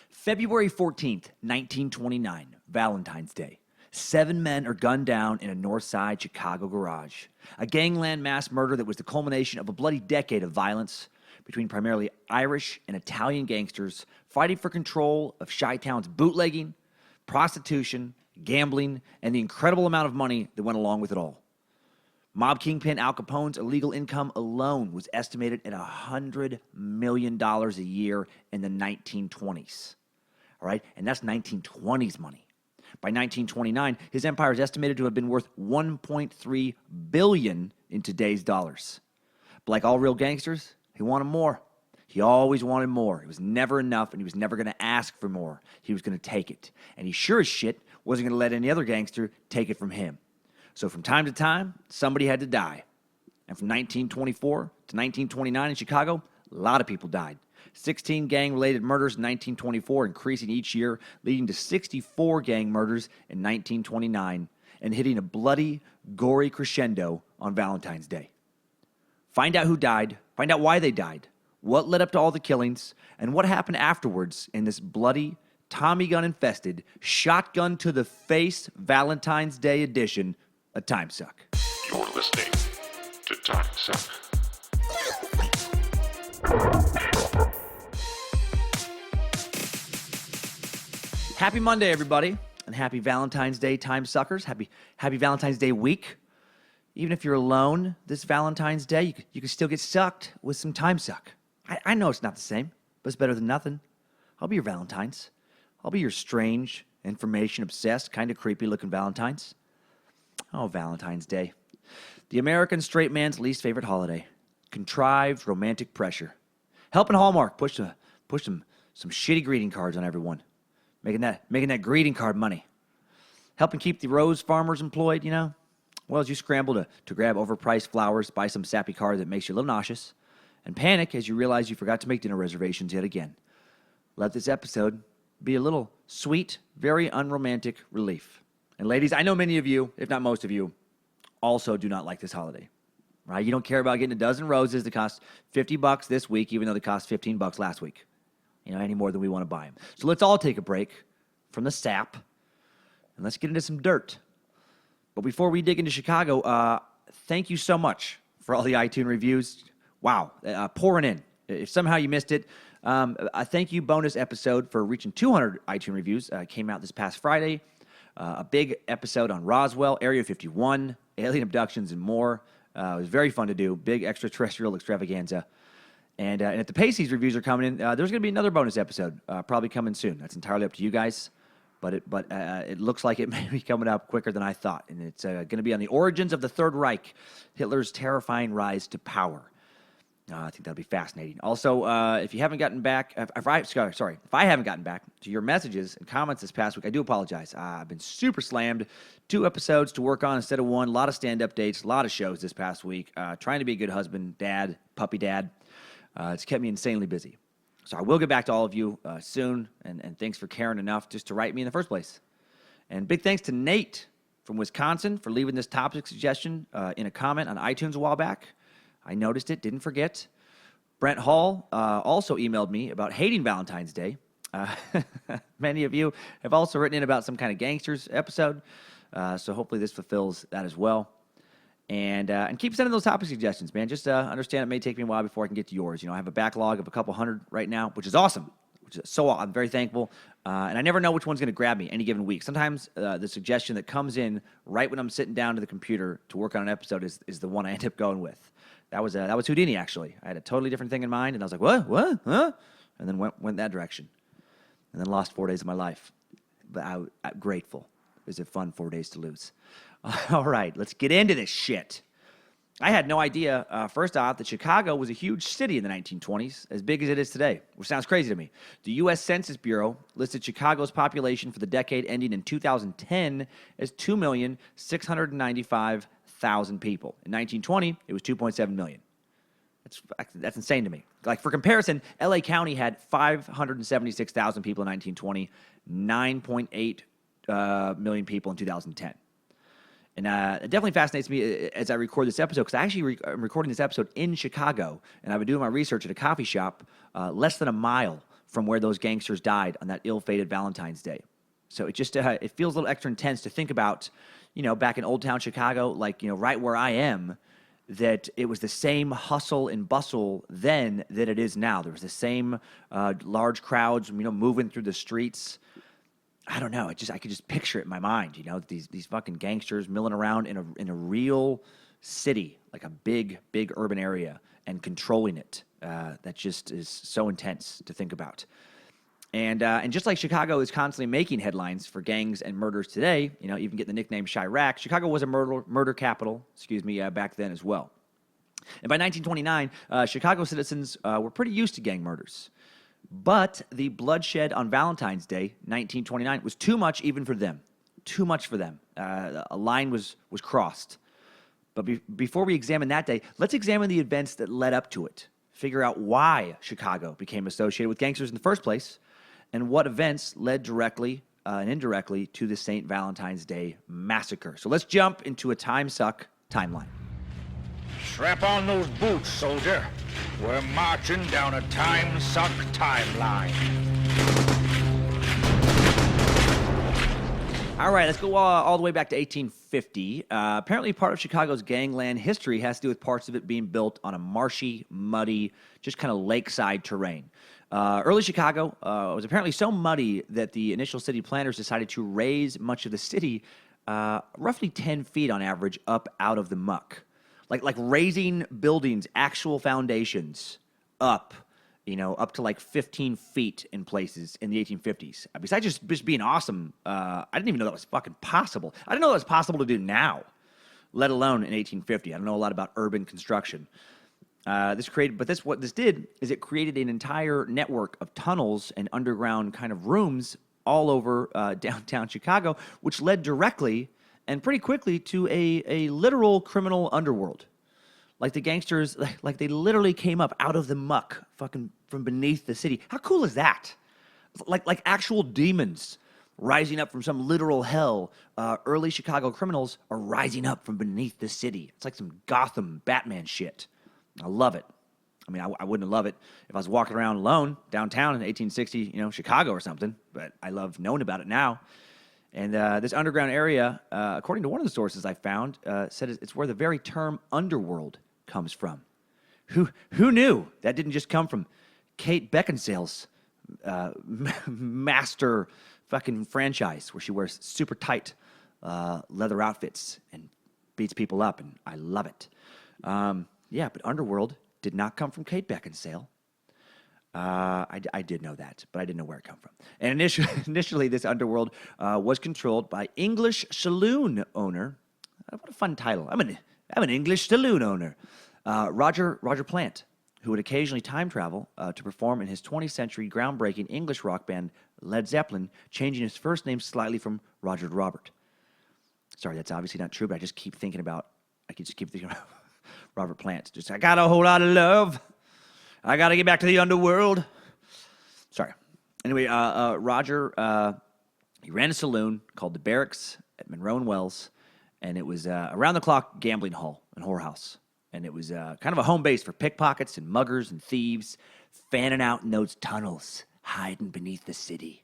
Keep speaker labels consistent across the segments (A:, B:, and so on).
A: February 14th, 1929, Valentine's Day. 7 men are gunned down in a North Side Chicago garage. A gangland mass murder that was the culmination of a bloody decade of violence between primarily Irish and Italian gangsters fighting for control of Chi-Town's bootlegging, prostitution, gambling, and the incredible amount of money that went along with it all. Mob kingpin Al Capone's illegal income alone was estimated at $100 million a year in the 1920s. All right, and that's 1920s money. By 1929, his empire is estimated to have been worth $1.3 billion in today's dollars. But like all real gangsters, he wanted more. He always wanted more. It was never enough, and he was never going to ask for more. He was going to take it. And he sure as shit wasn't going to let any other gangster take it from him. So from time to time, somebody had to die. And from 1924 to 1929 in Chicago, a lot of people died. 16 gang-related murders in 1924, increasing each year, leading to 64 gang murders in 1929, and hitting a bloody, gory crescendo on Valentine's Day. Find out who died, find out why they died, what led up to all the killings, and what happened afterwards in this bloody, Tommy gun-infested, shotgun-to-the-face Valentine's Day edition of Timesuck.
B: You're listening to Timesuck.
A: Happy Monday, everybody, and happy Valentine's Day, Timesuckers. Happy Valentine's Day week. Even if you're alone this Valentine's Day, you can still get sucked with some Timesuck. I know it's not the same, but it's better than nothing. I'll be your Valentine's. I'll be your strange, information-obsessed, kind of creepy-looking Valentine's. Oh, Valentine's Day. The American straight man's least favorite holiday. Contrived romantic pressure. Helping Hallmark push some shitty greeting cards on everyone. Making that greeting card money. Helping keep the rose farmers employed, Well, as you scramble to grab overpriced flowers, buy some sappy card that makes you a little nauseous, and panic as you realize you forgot to make dinner reservations yet again. Let this episode be a little sweet, very unromantic relief. And ladies, I know many of you, if not most of you, also do not like this holiday, right? You don't care about getting a dozen roses that cost $50 this week, even though they cost $15 last week, any more than we want to buy them. So let's all take a break from the sap, and let's get into some dirt. But before we dig into Chicago, thank you so much for all the iTunes reviews. Wow, pouring in. If somehow you missed it, a thank you bonus episode for reaching 200 iTunes reviews came out this past Friday. A big episode on Roswell, Area 51, alien abductions, and more. It was very fun to do. Big extraterrestrial extravaganza. And at the pace these reviews are coming in, there's going to be another bonus episode probably coming soon. That's entirely up to you guys. But it looks like it may be coming up quicker than I thought. And it's going to be on the origins of the Third Reich, Hitler's terrifying rise to power. I think that'll be fascinating. Also, if you haven't gotten back, if I haven't gotten back to your messages and comments this past week, I do apologize. I've been super slammed. 2 episodes to work on instead of 1. A lot of stand-up dates, a lot of shows this past week. Trying to be a good husband, dad, puppy dad. It's kept me insanely busy. So I will get back to all of you soon, and thanks for caring enough just to write me in the first place. And big thanks to Nate from Wisconsin for leaving this topic suggestion in a comment on iTunes a while back. I noticed it, didn't forget. Brent Hall also emailed me about hating Valentine's Day. Many of you have also written in about some kind of gangsters episode, so hopefully this fulfills that as well. And keep sending those topic suggestions, man. Just understand it may take me a while before I can get to yours. I have a backlog of a couple hundred right now, which is awesome. I'm very thankful. And I never know which one's going to grab me any given week. Sometimes the suggestion that comes in right when I'm sitting down to the computer to work on an episode is the one I end up going with. That was Houdini, actually. I had a totally different thing in mind, and I was like, what, huh? And then went that direction. And then lost 4 days of my life. But I'm grateful. It was a fun 4 days to lose. All right, let's get into this shit. I had no idea, first off, that Chicago was a huge city in the 1920s, as big as it is today, which sounds crazy to me. The U.S. Census Bureau listed Chicago's population for the decade ending in 2010 as 2,695,000 people. In 1920, it was 2.7 million. That's insane to me. Like, for comparison, L.A. County had 576,000 people in 1920, 9.8 million people in 2010. And it definitely fascinates me as I record this episode, because I actually am recording this episode in Chicago, and I've been doing my research at a coffee shop less than a mile from where those gangsters died on that ill-fated Valentine's Day. So it just it feels a little extra intense to think about, back in Old Town Chicago, like, right where I am, that it was the same hustle and bustle then that it is now. There was the same large crowds, moving through the streets. I don't know. I could just picture it in my mind, these fucking gangsters milling around in a real city, like a big urban area, and controlling it. That just is so intense to think about. And just like Chicago is constantly making headlines for gangs and murders today, even getting the nickname Chirac, Chicago was a murder capital, back then as well. And by 1929, Chicago citizens were pretty used to gang murders. But the bloodshed on Valentine's Day, 1929, was too much even for them. Too much for them. A line was crossed. But before we examine that day, let's examine the events that led up to it. Figure out why Chicago became associated with gangsters in the first place, and what events led directly and indirectly to the St. Valentine's Day Massacre. So let's jump into a Timesuck timeline.
C: Strap on those boots, soldier. We're marching down a Timesuck timeline.
A: All right, let's go all the way back to 1850. Apparently, part of Chicago's gangland history has to do with parts of it being built on a marshy, muddy, just kind of lakeside terrain. Early Chicago was apparently so muddy that the initial city planners decided to raise much of the city roughly 10 feet on average up out of the muck. Like raising buildings, actual foundations up, up to like 15 feet in places in the 1850s. Besides just being awesome, I didn't even know that was fucking possible. I didn't know that was possible to do now, let alone in 1850. I don't know a lot about urban construction. What this did is it created an entire network of tunnels and underground kind of rooms all over downtown Chicago, which led directly and pretty quickly to a literal criminal underworld. Like the gangsters, like they literally came up out of the muck, fucking from beneath the city. How cool is that? Like actual demons rising up from some literal hell. Early Chicago criminals are rising up from beneath the city. It's like some Gotham Batman shit. I love it. I mean, I wouldn't love it if I was walking around alone downtown in 1860, Chicago or something. But I love knowing about it now. And this underground area, according to one of the sources I found, said it's where the very term underworld comes from. Who knew? That didn't just come from Kate Beckinsale's master fucking franchise where she wears super tight leather outfits and beats people up, and I love it. Yeah, but underworld did not come from Kate Beckinsale. I did know that, but I didn't know where it come from. And initially, this underworld was controlled by English saloon owner. What a fun title! I'm an English saloon owner, Roger Plant, who would occasionally time travel to perform in his 20th century groundbreaking English rock band Led Zeppelin, changing his first name slightly from Roger to Robert. Sorry, that's obviously not true, but I just keep thinking about Robert Plant. I got a whole lot of love. I got to get back to the underworld. Sorry. Anyway, Roger, he ran a saloon called the Barracks at Monroe and Wells, and it was around-the-clock gambling hall and whorehouse. And it was kind of a home base for pickpockets and muggers and thieves fanning out in those tunnels, hiding beneath the city.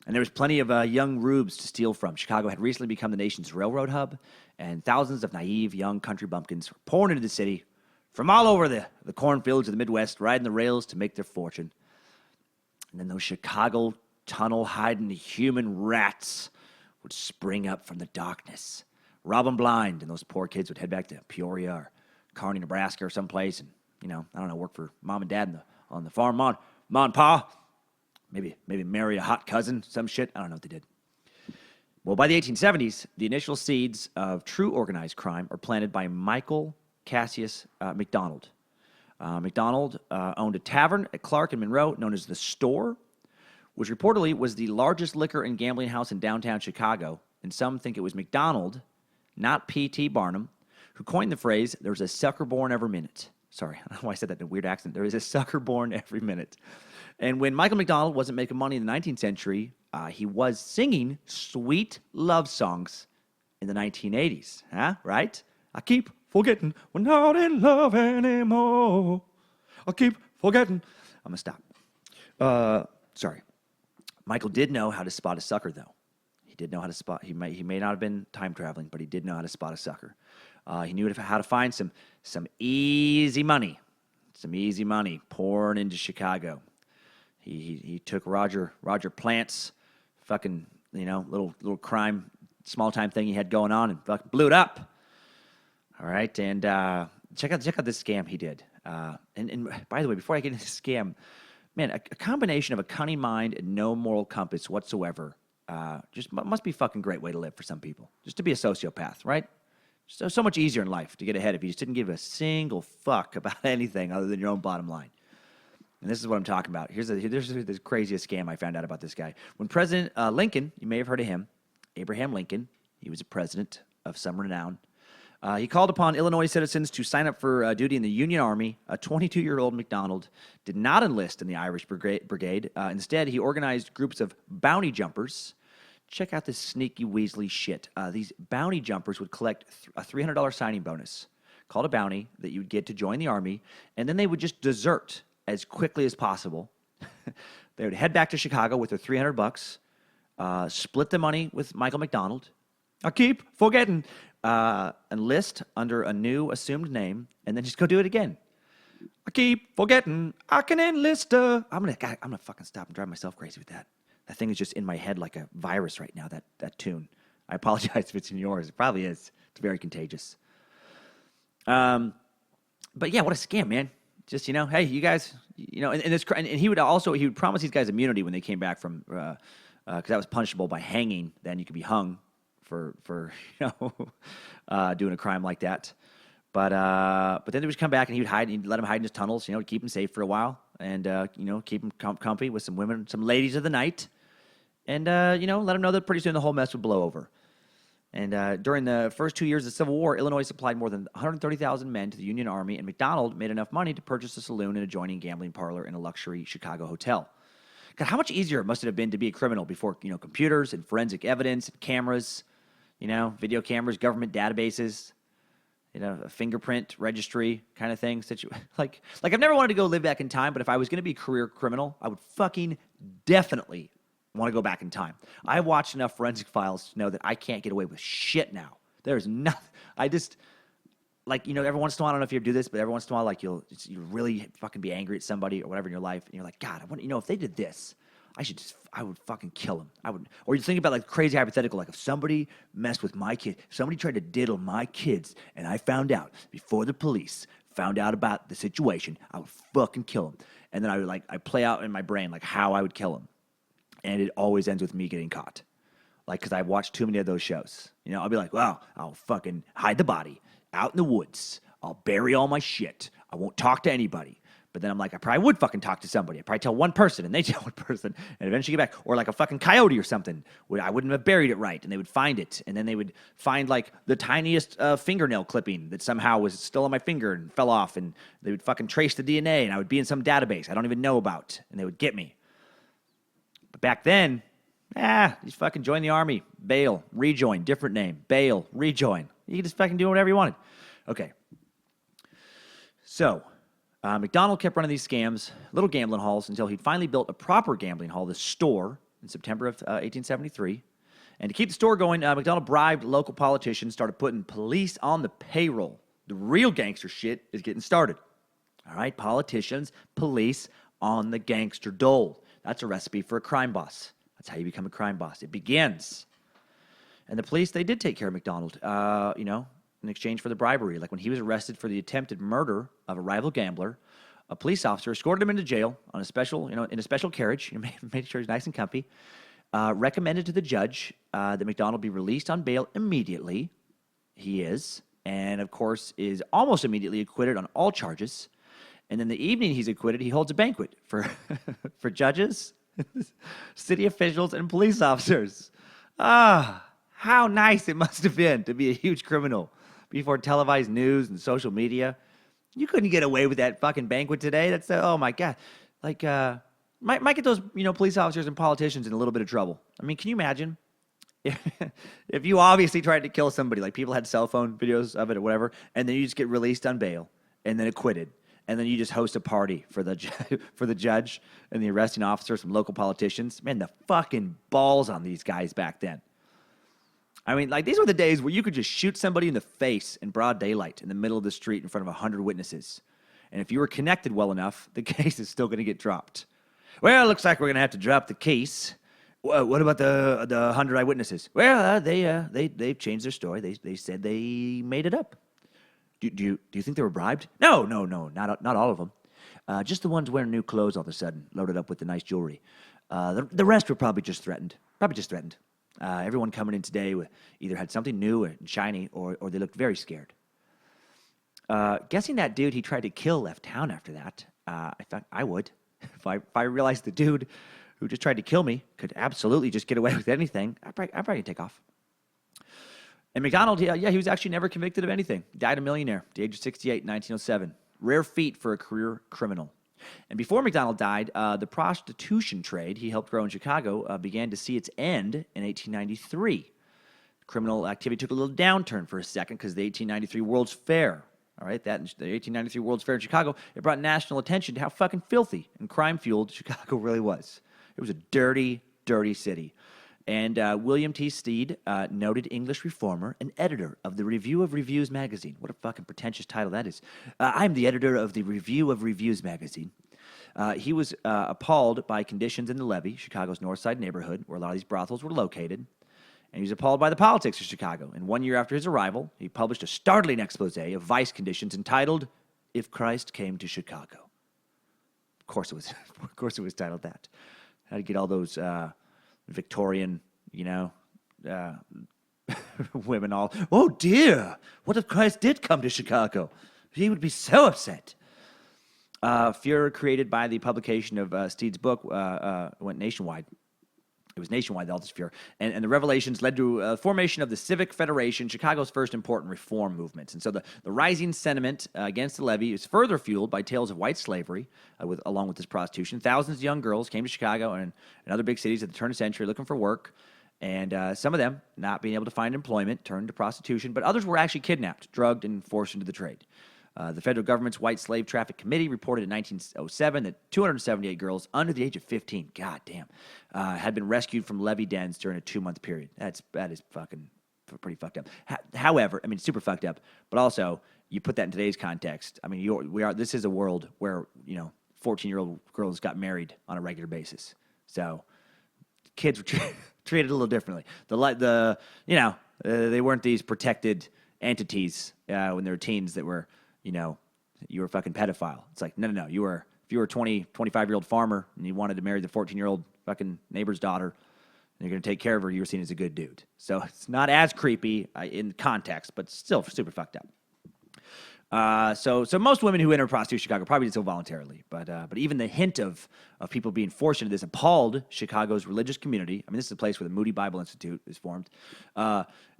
A: And there was plenty of young rubes to steal from. Chicago had recently become the nation's railroad hub, and thousands of naive young country bumpkins were pouring into the city from all over the cornfields of the Midwest, riding the rails to make their fortune. And then those Chicago tunnel-hiding human rats would spring up from the darkness, rob them blind, and those poor kids would head back to Peoria or Kearney, Nebraska or someplace and, I don't know, work for mom and dad on the farm. Mom and pa. Maybe marry a hot cousin, some shit. I don't know what they did. Well, by the 1870s, the initial seeds of true organized crime are planted by Michael Cassius McDonald. McDonald owned a tavern at Clark and Monroe known as The Store, which reportedly was the largest liquor and gambling house in downtown Chicago. And some think it was McDonald, not P.T. Barnum, who coined the phrase, "There's a sucker born every minute." Sorry, I don't know why I said that in a weird accent. There is a sucker born every minute. And when Michael McDonald wasn't making money in the 19th century, he was singing sweet love songs in the 1980s. Huh? Right? I keep forgetting we're not in love anymore. I keep forgetting. I'm going to stop. Sorry. Michael did know how to spot a sucker, though. He did know how to spot. He may not have been time traveling, but he did know how to spot a sucker. He knew how to find some easy money, pouring into Chicago. He took Roger Plant's fucking little crime, small time thing he had going on and fucking blew it up. All right, and check out this scam he did. And by the way, before I get into this scam, man, a combination of a cunning mind and no moral compass whatsoever just must be a fucking great way to live for some people. Just to be a sociopath, right? So much easier in life to get ahead if you just didn't give a single fuck about anything other than your own bottom line. And this is what I'm talking about. Here's the craziest scam I found out about this guy. When President Lincoln, you may have heard of him, Abraham Lincoln, he was a president of some renown. He called upon Illinois citizens to sign up for duty in the Union Army. A 22-year-old McDonald did not enlist in the Irish Brigade. Instead, he organized groups of bounty jumpers. Check out this sneaky Weasley shit. These bounty jumpers would collect a $300 signing bonus, called a bounty, that you would get to join the Army, and then they would just desert as quickly as possible. They would head back to Chicago with their $300, split the money with Michael McDonald. I keep forgetting. Enlist under a new assumed name, and then just go do it again. I keep forgetting I can enlist. I'm gonna fucking stop and drive myself crazy with that. That thing is just in my head like a virus right now. That tune. I apologize if it's in yours. It probably is. It's very contagious. But yeah, what a scam, man. Just hey, you guys, and he would promise these guys immunity when they came back from because that was punishable by hanging. Then you could be hung for doing a crime like that. But then they would come back and he'd let him hide in his tunnels, to keep him safe for a while, and keep him comfy with some women, some ladies of the night, and let him know that pretty soon the whole mess would blow over. And during the first 2 years of the Civil War, Illinois supplied more than 130,000 men to the Union Army, and McDonald made enough money to purchase a saloon and adjoining gambling parlor in a luxury Chicago hotel. God, how much easier it must have been to be a criminal before computers and forensic evidence and cameras, video cameras, government databases, a fingerprint registry kind of thing. Like I've never wanted to go live back in time, but if I was going to be a career criminal, I would fucking definitely want to go back in time. I watched enough forensic files to know that I can't get away with shit now. There's nothing. I just, every once in a while, I don't know if you ever do this, but every once in a while, you really fucking be angry at somebody or whatever in your life, and you're like, God, I want, if they did this, I would fucking kill him. Or you think about crazy hypothetical, like if somebody messed with my kid, if somebody tried to diddle my kids, and I found out before the police found out about the situation, I would fucking kill him. And then I play out in my brain how I would kill him, and it always ends with me getting caught, because I've watched too many of those shows. I'll be like, well, I'll fucking hide the body out in the woods. I'll bury all my shit. I won't talk to anybody. But then I'm like, I probably would fucking talk to somebody. I'd probably tell one person, and they tell one person, and eventually get back. Or like a fucking coyote or something. I wouldn't have buried it right, and they would find it. And then they would find the tiniest fingernail clipping that somehow was still on my finger and fell off. And they would fucking trace the DNA, and I would be in some database I don't even know about, and they would get me. But back then, just fucking join the Army. Bail, rejoin, different name. Bail, rejoin. You could just fucking do whatever you wanted. Okay. So McDonald kept running these scams, little gambling halls, until he finally built a proper gambling hall, the Store, in September of 1873. And to keep the store going, McDonald bribed local politicians, started putting police on the payroll. The real gangster shit is getting started. All right, politicians, police on the gangster dole. That's a recipe for a crime boss. That's how you become a crime boss. It begins. And the police, they did take care of McDonald, in exchange for the bribery. Like when he was arrested for the attempted murder of a rival gambler, a police officer escorted him into jail on a special, in a special carriage, made sure he's nice and comfy, recommended to the judge that McDonald be released on bail immediately. He is, and of course is almost immediately acquitted on all charges. And then the evening he's acquitted, he holds a banquet for for judges, city officials, and police officers. How nice it must have been to be a huge criminal before televised news and social media. You couldn't get away with that fucking banquet today. That's oh my God. Might get those, police officers and politicians in a little bit of trouble. I mean, can you imagine if you obviously tried to kill somebody, like people had cell phone videos of it or whatever, and then you just get released on bail and then acquitted. and then you just host a party for the for the judge and the arresting officer, some local politicians. Man, the fucking balls on these guys back then. I mean, like, these were the days where you could just shoot somebody in the face in broad daylight in the middle of the street in front of 100 witnesses. And if you were connected well enough, the case is still going to get dropped. Well, it looks like we're going to have to drop the case. What about the 100 eyewitnesses? Well, they've changed their story. They said they made it up. Do you think they were bribed? No, not all of them. Just the ones wearing new clothes all of a sudden, loaded up with the nice jewelry. The rest were probably just threatened. Everyone coming in today either had something new and shiny, or they looked very scared. Guessing that dude he tried to kill left town after that. I thought I would. If I realized the dude who just tried to kill me could absolutely just get away with anything, I'd probably take off. And McDonald, he was actually never convicted of anything. He died a millionaire at the age of 68 in 1907. Rare feat for a career criminal. And before McDonald died, the prostitution trade he helped grow in Chicago began to see its end in 1893. Criminal activity took a little downturn for a second because the 1893 World's Fair. All right, the 1893 World's Fair in Chicago, it brought national attention to how fucking filthy and crime-fueled Chicago really was. It was a dirty, dirty city. And William T. Stead, noted English reformer and editor of the Review of Reviews magazine. What a fucking pretentious title that is. I'm the editor of the Review of Reviews magazine. He was appalled by conditions in the levee, Chicago's North Side neighborhood, where a lot of these brothels were located. And he was appalled by the politics of Chicago. And 1 year after his arrival, he published a startling expose of vice conditions entitled, If Christ Came to Chicago. Of course it was titled that. How to get all those Victorian, women all, oh dear, what if Christ did come to Chicago? He would be so upset. Furor created by the publication of Steed's book went nationwide. It was nationwide, all this furor. And the revelations led to formation of the Civic Federation, Chicago's first important reform movements. And so the rising sentiment against the levee is further fueled by tales of white slavery, along with this prostitution. Thousands of young girls came to Chicago and other big cities at the turn of the century looking for work. And some of them, not being able to find employment, turned to prostitution. But others were actually kidnapped, drugged, and forced into the trade. The federal government's White Slave Traffic Committee reported in 1907 that 278 girls under the age of 15, goddamn, had been rescued from levee dens during a 2-month period. That is fucking pretty fucked up. However, I mean, super fucked up. But also, you put that in today's context. I mean, this is a world where 14-year-old girls got married on a regular basis. So kids were treated a little differently. They weren't these protected entities when they were teens that were. You were a fucking pedophile. It's like, no. If you were a 25-year-old farmer and you wanted to marry the 14-year-old fucking neighbor's daughter and you're going to take care of her, you were seen as a good dude. So it's not as creepy in context, but still super fucked up. So most women who enter prostitution in Chicago probably did so voluntarily. But even the hint of people being forced into this appalled Chicago's religious community. I mean, this is a place where the Moody Bible Institute is formed.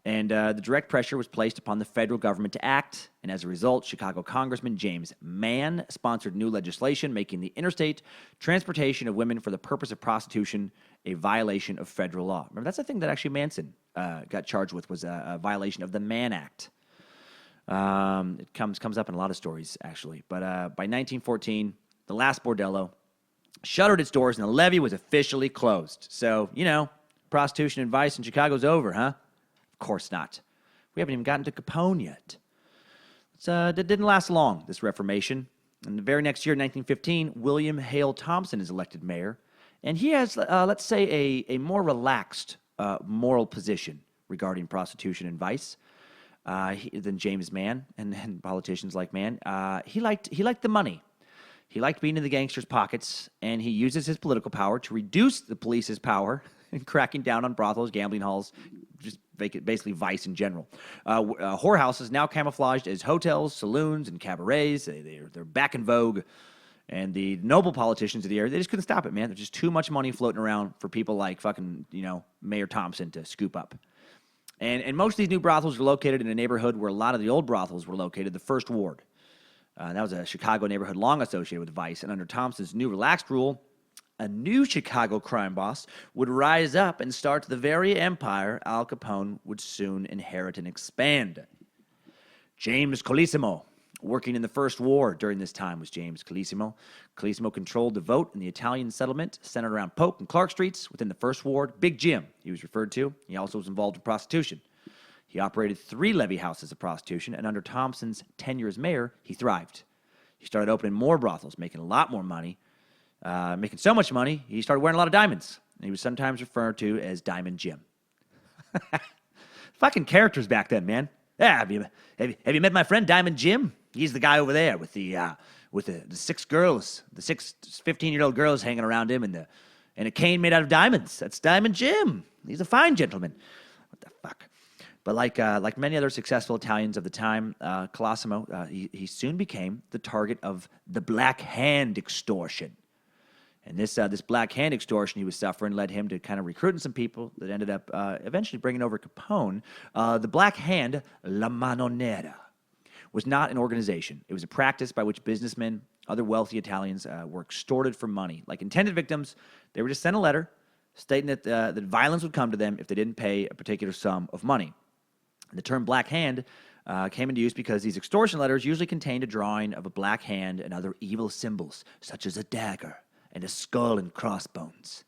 A: And the direct pressure was placed upon the federal government to act, and as a result, Chicago Congressman James Mann sponsored new legislation making the interstate transportation of women for the purpose of prostitution a violation of federal law. Remember, that's the thing that actually Manson got charged with, was a violation of the Mann Act. It comes up in a lot of stories, actually. But by 1914, the last bordello shuttered its doors, and the levee was officially closed. So, prostitution and vice in Chicago's over, huh? Of course not. We haven't even gotten to Capone yet. It didn't last long, this reformation. And the very next year, 1915, William Hale Thompson is elected mayor. And he has, let's say, a more relaxed moral position regarding prostitution and vice than James Mann and politicians like Mann. He liked the money. He liked being in the gangsters' pockets, and he uses his political power to reduce the police's power in cracking down on brothels, gambling halls, just basically vice in general. Whorehouses now camouflaged as hotels, saloons, and cabarets. They're back in vogue. And the noble politicians of the area, they just couldn't stop it, man. There's just too much money floating around for people like fucking, Mayor Thompson to scoop up. And most of these new brothels were located in a neighborhood where a lot of the old brothels were located, the First Ward. That was a Chicago neighborhood long associated with vice. And under Thompson's new relaxed rule, a new Chicago crime boss would rise up and start the very empire Al Capone would soon inherit and expand. James Colosimo, Working in the First War during this time was James Calissimo. Calissimo controlled the vote in the Italian settlement centered around Polk and Clark Streets within the First Ward. Big Jim, he was referred to. He also was involved in prostitution. He operated 3 levee houses of prostitution, and under Thompson's tenure as mayor, he thrived. He started opening more brothels, making a lot more money. Making so much money, he started wearing a lot of diamonds. And he was sometimes referred to as Diamond Jim. Fucking characters back then, man. Yeah, have you met my friend Diamond Jim? He's the guy over there with the 6 girls, the 6 15-year-old girls hanging around him, and a cane made out of diamonds. That's Diamond Jim. He's a fine gentleman. What the fuck? But like many other successful Italians of the time, Colosimo, he soon became the target of the Black Hand extortion. And this Black Hand extortion he was suffering led him to kind of recruiting some people that ended up eventually bringing over Capone. The Black Hand, La Mano Nera, was not an organization. It was a practice by which businessmen, other wealthy Italians, were extorted for money. Like intended victims, they were just sent a letter stating that violence would come to them if they didn't pay a particular sum of money. The term Black Hand came into use because these extortion letters usually contained a drawing of a black hand and other evil symbols, such as a dagger and a skull and crossbones.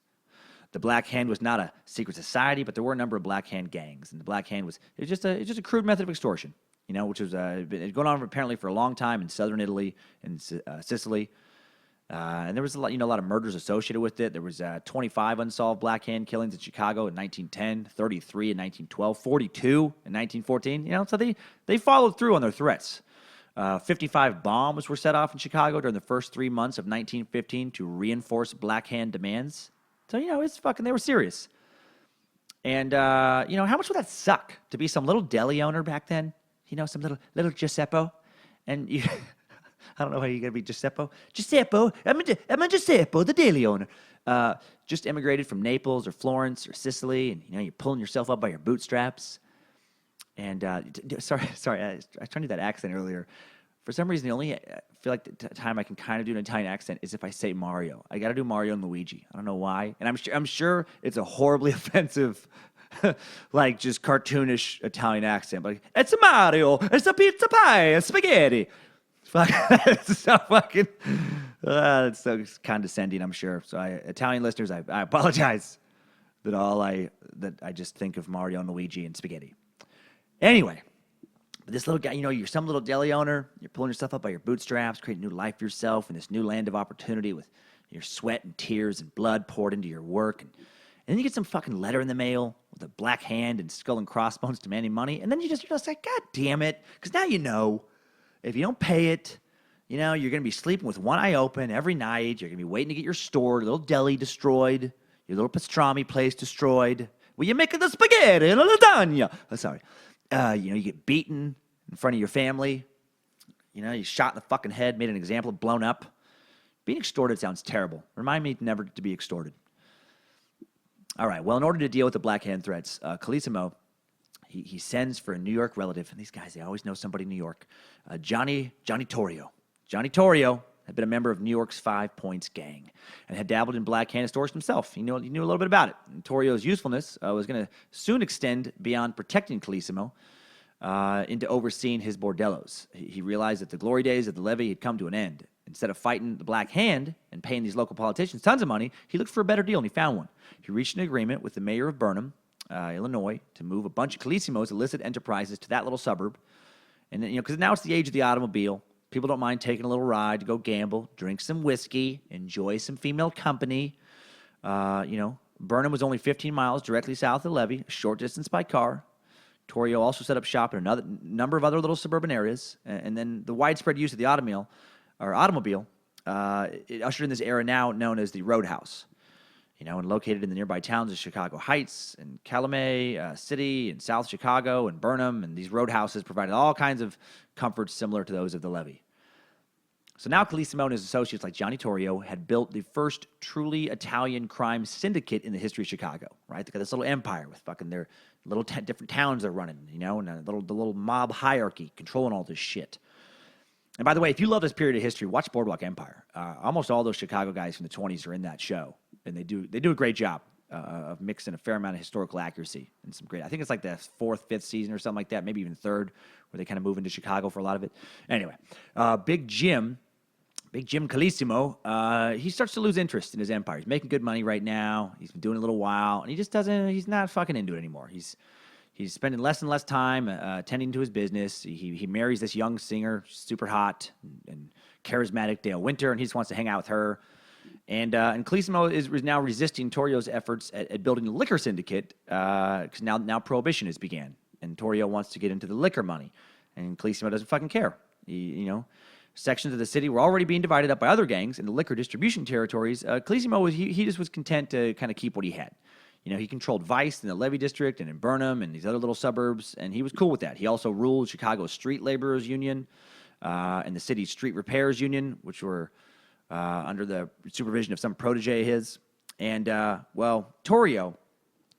A: The Black Hand was not a secret society, but there were a number of Black Hand gangs, and the Black Hand was just a crude method of extortion, which was been going on apparently for a long time in southern Italy and Sicily. And there was a lot of murders associated with it. There was 25 unsolved Black Hand killings in Chicago in 1910, 33 in 1912, 42 in 1914. So they followed through on their threats. 55 bombs were set off in Chicago during the first 3 months of 1915 to reinforce Black Hand demands. So they were serious. And how much would that suck to be some little deli owner back then? Some little Giuseppe, and you. I don't know how you're going to be Giuseppe. I'm a Giuseppe, the daily owner. Just immigrated from Naples or Florence or Sicily, and you're pulling yourself up by your bootstraps. And sorry, I was trying to do that accent earlier. For some reason, the only I feel like the time I can kind of do an Italian accent is if I say Mario. I got to do Mario and Luigi. I don't know why, and I'm sure it's a horribly offensive, like just cartoonish Italian accent. But it's a Mario, it's a pizza pie, a spaghetti. Fuck, it's so fucking. It's so condescending, I'm sure. So, Italian listeners, I apologize that I just think of Mario and Luigi and spaghetti. Anyway, but this little guy, you're some little deli owner. You're pulling yourself up by your bootstraps, creating a new life for yourself in this new land of opportunity with your sweat and tears and blood poured into your work, and then you get some fucking letter in the mail with a Black Hand and skull and crossbones demanding money, and then you're just like, God damn it, because now you know. If you don't pay it, you're going to be sleeping with one eye open every night. You're going to be waiting to get your store, little deli destroyed, your little pastrami place destroyed. Will you make the spaghetti and a lasagna? Oh, sorry. You get beaten in front of your family. You shot in the fucking head, made an example, blown up. Being extorted sounds terrible. Remind me never to be extorted. All right. Well, in order to deal with the Black Hand threats, Colissimo, he sends for a New York relative, and these guys, they always know somebody in New York. Johnny Torrio. Johnny Torrio had been a member of New York's 5 Points gang and had dabbled in Black Hand extortion himself. He knew a little bit about it. And Torrio's usefulness was going to soon extend beyond protecting Colissimo into overseeing his bordellos. He realized that the glory days of the levee had come to an end. Instead of fighting the Black Hand and paying these local politicians tons of money, he looked for a better deal, and he found one. He reached an agreement with the mayor of Burnham, Illinois, to move a bunch of Colissimo's illicit enterprises to that little suburb. And then, because now it's the age of the automobile. People don't mind taking a little ride to go gamble, drink some whiskey, enjoy some female company. Burnham was only 15 miles directly south of the levee, a short distance by car. Torrio also set up shop in another number of other little suburban areas. And then the widespread use of the automobile, it ushered in this era now known as the Roadhouse. And located in the nearby towns of Chicago Heights and Calumet City and South Chicago and Burnham, and these roadhouses provided all kinds of comforts similar to those of the levee. So now Colissimo and his associates like Johnny Torrio had built the first truly Italian crime syndicate in the history of Chicago, right? They got this little empire with fucking their little different towns they're running, and the little mob hierarchy controlling all this shit. And by the way, if you love this period of history, watch Boardwalk Empire. Almost all those Chicago guys from the 20s are in that show. And they do a great job. of mixing a fair amount of historical accuracy and some great. I think it's like the 4th, 5th season or something like that, maybe even 3rd, where they kind of move into Chicago for a lot of it. Anyway, Big Jim Calissimo, he starts to lose interest in his empire. He's making good money right now. He's been doing it a little while, and he's not fucking into it anymore. He's spending less and less time tending to his business. He marries this young singer, super hot and charismatic Dale Winter, and he just wants to hang out with her. And Calissimo is now resisting Torrio's efforts at building a liquor syndicate because now Prohibition has began, and Torrio wants to get into the liquor money, and Calissimo doesn't fucking care. Sections of the city were already being divided up by other gangs into liquor distribution territories. Calissimo he just was content to kind of keep what he had. He controlled Vice in the Levy District and in Burnham and these other little suburbs, and he was cool with that. He also ruled Chicago's Street Laborers Union and the city's Street Repairs Union, which were under the supervision of some protege of his. And, Torrio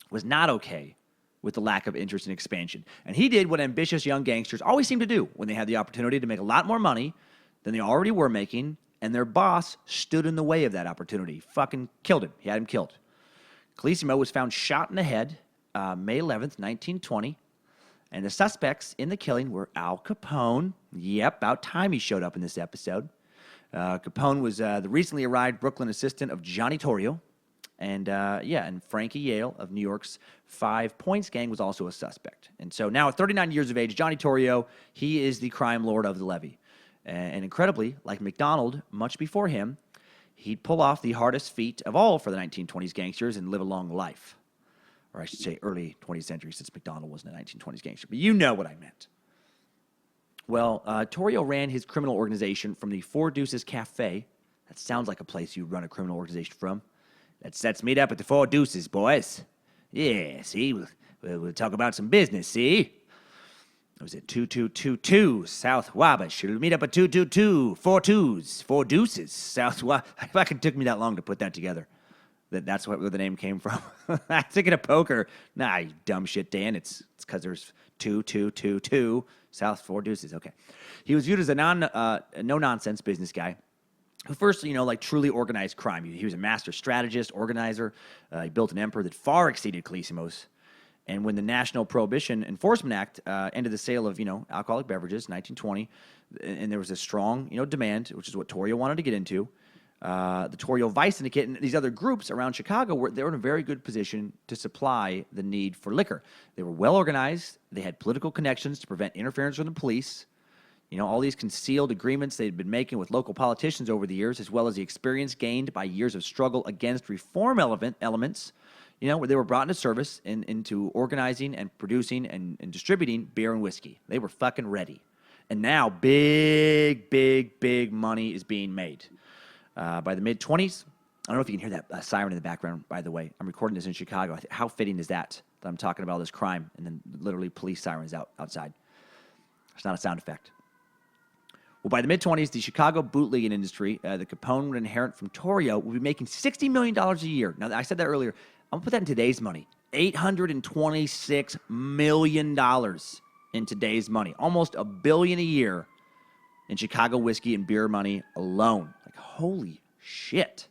A: was not okay with the lack of interest in expansion. And he did what ambitious young gangsters always seem to do when they had the opportunity to make a lot more money than they already were making, and their boss stood in the way of that opportunity. Fucking killed him. He had him killed. Calissimo was found shot in the head May 11th, 1920, and the suspects in the killing were Al Capone. Yep, about time he showed up in this episode. Capone was the recently arrived Brooklyn assistant of Johnny Torrio, and Frankie Yale of New York's 5 Points gang was also a suspect. And so now at 39 years of age, Johnny Torrio, he is the crime lord of the levee. And incredibly, like McDonald, much before him, he'd pull off the hardest feat of all for the 1920s gangsters and live a long life. Or I should say early 20th century, since McDonald wasn't a 1920s gangster. But you know what I meant. Well, Torrio ran his criminal organization from the Four Deuces Cafe. That sounds like a place you'd run a criminal organization from. Let's meet up at the Four Deuces, boys. Yeah, see, we'll talk about some business, see? It was at 2222 South Wabash. We'll meet up at 222 Four Deuces South Wabash. If it took me that long to put that together, that's where the name came from. I'm thinking of poker. Nah, you dumb shit, Dan. It's because there's 2222 South Four Deuces. Okay. He was viewed as a no-nonsense business guy who first, truly organized crime. He was a master strategist, organizer. He built an empire that far exceeded Calissimo's. And when the National Prohibition Enforcement Act ended the sale of, alcoholic beverages, 1920, and there was a strong, demand, which is what Torrio wanted to get into, the Torrio Vice Syndicate and these other groups around Chicago, they were in a very good position to supply the need for liquor. They were well organized. They had political connections to prevent interference from the police. All these concealed agreements they'd been making with local politicians over the years, as well as the experience gained by years of struggle against reform elements, where they were brought into service into organizing and producing and distributing beer and whiskey. They were fucking ready. And now big money is being made. By the mid-20s, I don't know if you can hear that siren in the background, by the way. I'm recording this in Chicago. How fitting is that I'm talking about all this crime and then literally police sirens outside? It's not a sound effect. Well, by the mid-20s, the Chicago bootlegging industry, the Capone would inherit from Torrio, would be making $60 million a year. Now, I said that earlier. I'm going to put that in today's money. $826 million in today's money. Almost $1 billion a year in Chicago whiskey and beer money alone. Like, holy shit.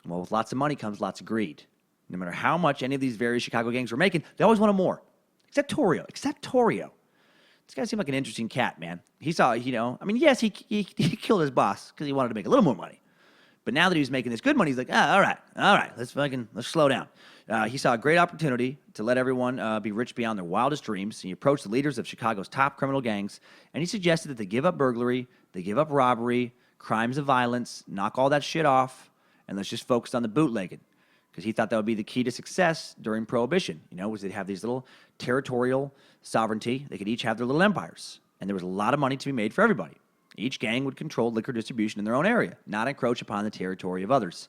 A: Well, with lots of money comes lots of greed. No matter how much any of these various Chicago gangs were making, they always wanted more. Except Torrio. This guy seemed like an interesting cat, man. He saw, yes, he killed his boss because he wanted to make a little more money. But now that he was making this good money, he's like, all right, let's slow down. He saw a great opportunity to let everyone be rich beyond their wildest dreams. He approached the leaders of Chicago's top criminal gangs, and he suggested that they give up burglary, they give up robbery, crimes of violence, knock all that shit off, and let's just focus on the bootlegging. Because he thought that would be the key to success during Prohibition, was they'd have these little territorial sovereignty. They could each have their little empires, and there was a lot of money to be made for everybody. Each gang would control liquor distribution in their own area, not encroach upon the territory of others.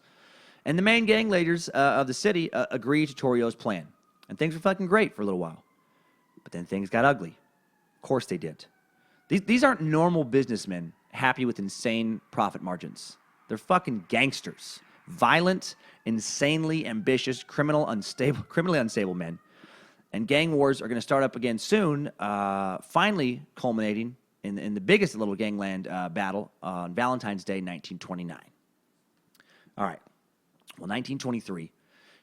A: And the main gang leaders of the city agreed to Torrio's plan. And things were fucking great for a little while. But then things got ugly. Of course they did. These aren't normal businessmen happy with insane profit margins. They're fucking gangsters. Violent, insanely ambitious, criminally unstable men. And gang wars are going to start up again soon, finally culminating in the biggest little gangland battle on Valentine's Day, 1929. All right. Well, 1923,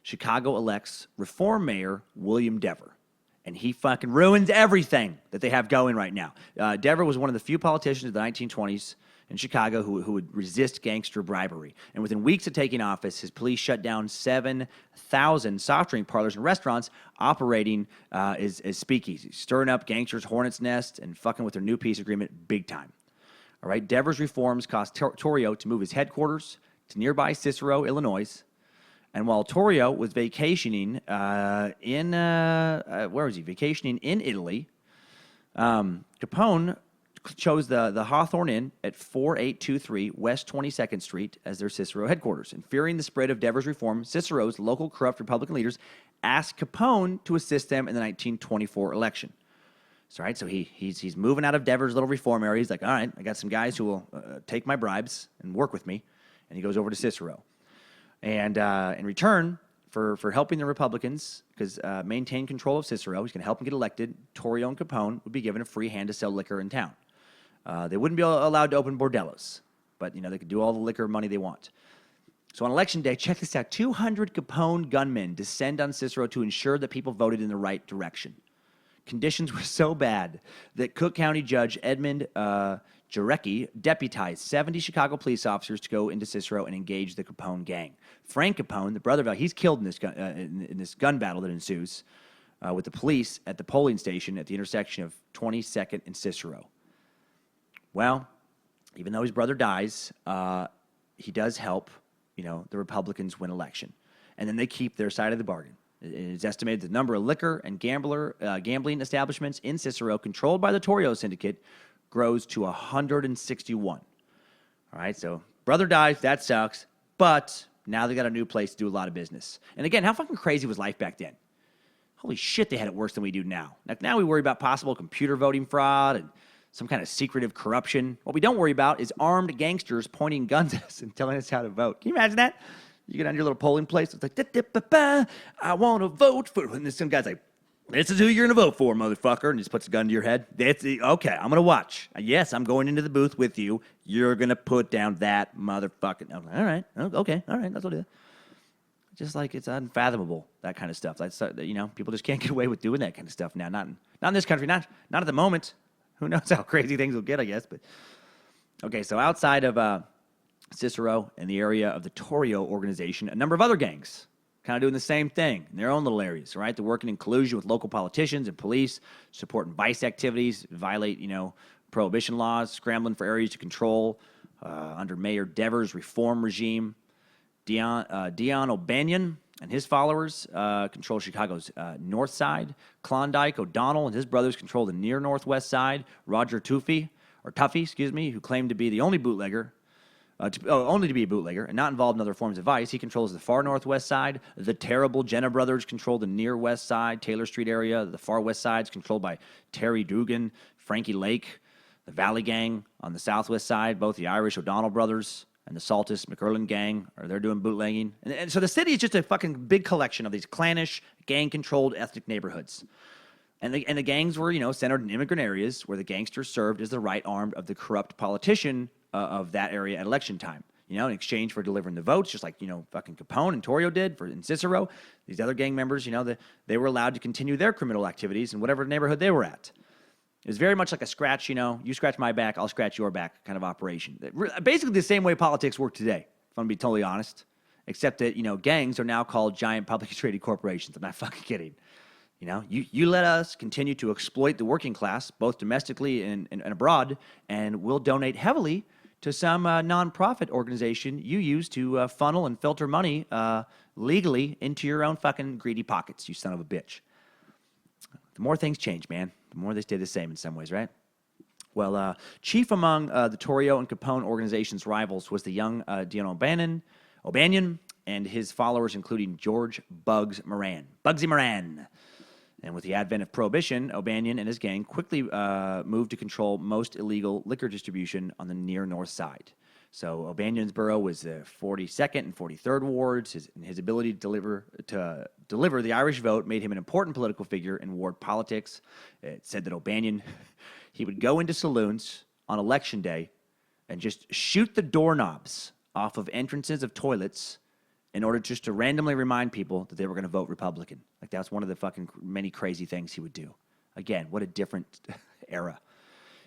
A: Chicago elects reform mayor William Dever. And he fucking ruins everything that they have going right now. Dever was one of the few politicians of the 1920s in Chicago who would resist gangster bribery. And within weeks of taking office, his police shut down 7,000 soft drink parlors and restaurants operating as speakeasies, stirring up gangsters' hornet's nest and fucking with their new peace agreement big time. All right, Dever's reforms caused Torrio to move his headquarters to nearby Cicero, Illinois. And while Torrio was vacationing Vacationing in Italy. Capone chose the Hawthorne Inn at 4823 West 22nd Street as their Cicero headquarters. And fearing the spread of Dever's reform, Cicero's local corrupt Republican leaders asked Capone to assist them in the 1924 election. So, right, so he's moving out of Dever's little reform area. He's like, all right, I got some guys who will take my bribes and work with me. And he goes over to Cicero. And in return for helping the Republicans maintain control of Cicero, he's going to help him get elected. Torrio and Capone would be given a free hand to sell liquor in town. They wouldn't be allowed to open bordellos, but they could do all the liquor money they want. So on election day, check this out: 200 Capone gunmen descend on Cicero to ensure that people voted in the right direction. Conditions were so bad that Cook County Judge Edmund Jarecki deputized 70 Chicago police officers to go into Cicero and engage the Capone gang. Frank Capone, the brother of he's killed in this gun battle that ensues with the police at the polling station at the intersection of 22nd and Cicero. Well, even though his brother dies, he does help, the Republicans win election. And then they keep their side of the bargain. It is estimated the number of liquor and gambling establishments in Cicero controlled by the Torrio Syndicate grows to 161. All right, so brother dies, that sucks, but now they got a new place to do a lot of business. And again, how fucking crazy was life back then? Holy shit, they had it worse than we do now. Like now we worry about possible computer voting fraud and some kind of secretive corruption. What we don't worry about is armed gangsters pointing guns at us and telling us how to vote. Can you imagine that? You get on your little polling place, it's like, I want to vote for, and some guy's like, this is who you're going to vote for, motherfucker, and just puts a gun to your head. Okay, I'm going to watch. Yes, I'm going into the booth with you. You're going to put down that motherfucking, I'm like, all right, okay, all right, that's what it is. Just like it's unfathomable, that kind of stuff. That's, people just can't get away with doing that kind of stuff now. Not in this country, not at the moment. Who knows how crazy things will get, I guess. But okay, so outside of Cicero and the area of the Torrio organization, a number of other gangs kind of doing the same thing in their own little areas, right? They're working in collusion with local politicians and police, supporting vice activities, violate, prohibition laws, scrambling for areas to control under Mayor Dever's reform regime. Dion O'Banion and his followers control Chicago's north side. Klondike O'Donnell and his brothers control the near northwest side. Roger Tuffy, who claimed to be the only bootlegger, only to be a bootlegger and not involved in other forms of vice. He controls the far northwest side. The terrible Jenna brothers control the near west side, Taylor Street area. The far west side is controlled by Terry Dugan, Frankie Lake. The Valley Gang on the southwest side, both the Irish O'Donnell brothers and the Saltis McErlin gang, they're doing bootlegging. And so the city is just a fucking big collection of these clannish, gang-controlled ethnic neighborhoods. And the gangs were, centered in immigrant areas where the gangsters served as the right arm of the corrupt politician of that area at election time. In exchange for delivering the votes, just like, fucking Capone and Torrio did in Cicero. These other gang members, they were allowed to continue their criminal activities in whatever neighborhood they were at. It was very much like a scratch, you scratch my back, I'll scratch your back kind of operation. Basically the same way politics work today, if I'm going to be totally honest. Except that, gangs are now called giant publicly traded corporations. I'm not fucking kidding. You let us continue to exploit the working class, both domestically and abroad, and we'll donate heavily to some nonprofit organization you use to funnel and filter money legally into your own fucking greedy pockets, you son of a bitch. The more things change, man, the more they stay the same in some ways, right? Well, chief among the Torrio and Capone organization's rivals was the young Dion O'Banion and his followers, including George Bugsy Moran. And with the advent of Prohibition, O'Banion and his gang quickly moved to control most illegal liquor distribution on the near north side. So O'Banion's borough was the 42nd and 43rd wards. His ability to deliver the Irish vote made him an important political figure in ward politics. It said that O'Banion, he would go into saloons on election day and just shoot the doorknobs off of entrances of toilets in order just to randomly remind people that they were going to vote Republican. Like, that's one of the fucking many crazy things he would do. Again, what a different era.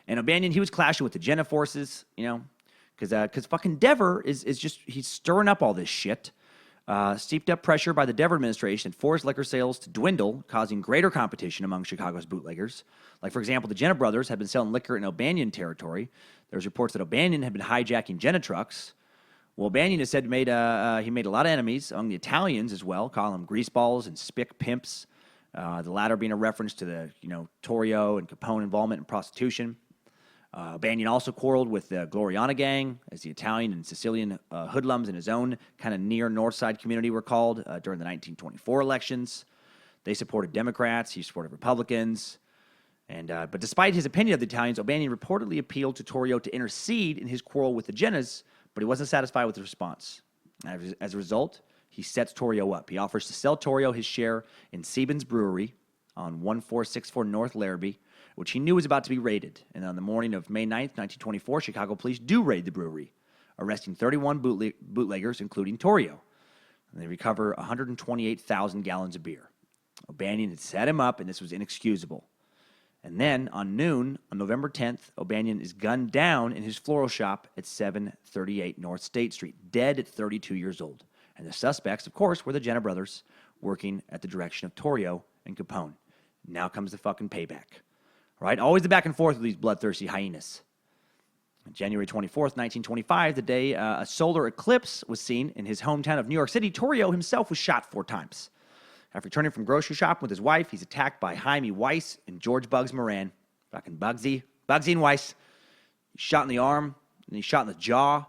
A: And O'Banion, he was clashing with the Jenna forces, because fucking Dever is just, he's stirring up all this shit. Steeped up pressure by the Dever administration forced liquor sales to dwindle, causing greater competition among Chicago's bootleggers. Like, for example, the Jenna brothers had been selling liquor in O'Banion territory. There was reports that O'Banion had been hijacking Jenna trucks. Well, O'Banion has said he made a lot of enemies among the Italians as well, calling them greaseballs and spick pimps. The latter being a reference to the Torrio and Capone involvement in prostitution. O'Banion also quarreled with the Gloriana gang, as the Italian and Sicilian hoodlums in his own kind of near North Side community were called during the 1924 elections. They supported Democrats. He supported Republicans. But despite his opinion of the Italians, O'Banion reportedly appealed to Torrio to intercede in his quarrel with the Jennas, but he wasn't satisfied with the response. As a result, he sets Torrio up. He offers to sell Torrio his share in Siebens Brewery on 1464 North Larrabee, which he knew was about to be raided. And on the morning of May 9th, 1924, Chicago police do raid the brewery, arresting 31 bootleggers, including Torrio. And they recover 128,000 gallons of beer. O'Banion had set him up, and this was inexcusable. And then, on noon, on November 10th, O'Banion is gunned down in his floral shop at 738 North State Street, dead at 32 years old. And the suspects, of course, were the Jenna brothers, working at the direction of Torrio and Capone. Now comes the fucking payback. Right? Always the back and forth with these bloodthirsty hyenas. On January 24th, 1925, the day a solar eclipse was seen in his hometown of New York City, Torrio himself was shot 4 times. After returning from grocery shopping with his wife, he's attacked by Jaime Weiss and George Bugs Moran. Fucking Bugsy and Weiss. He's shot in the arm, then he's shot in the jaw,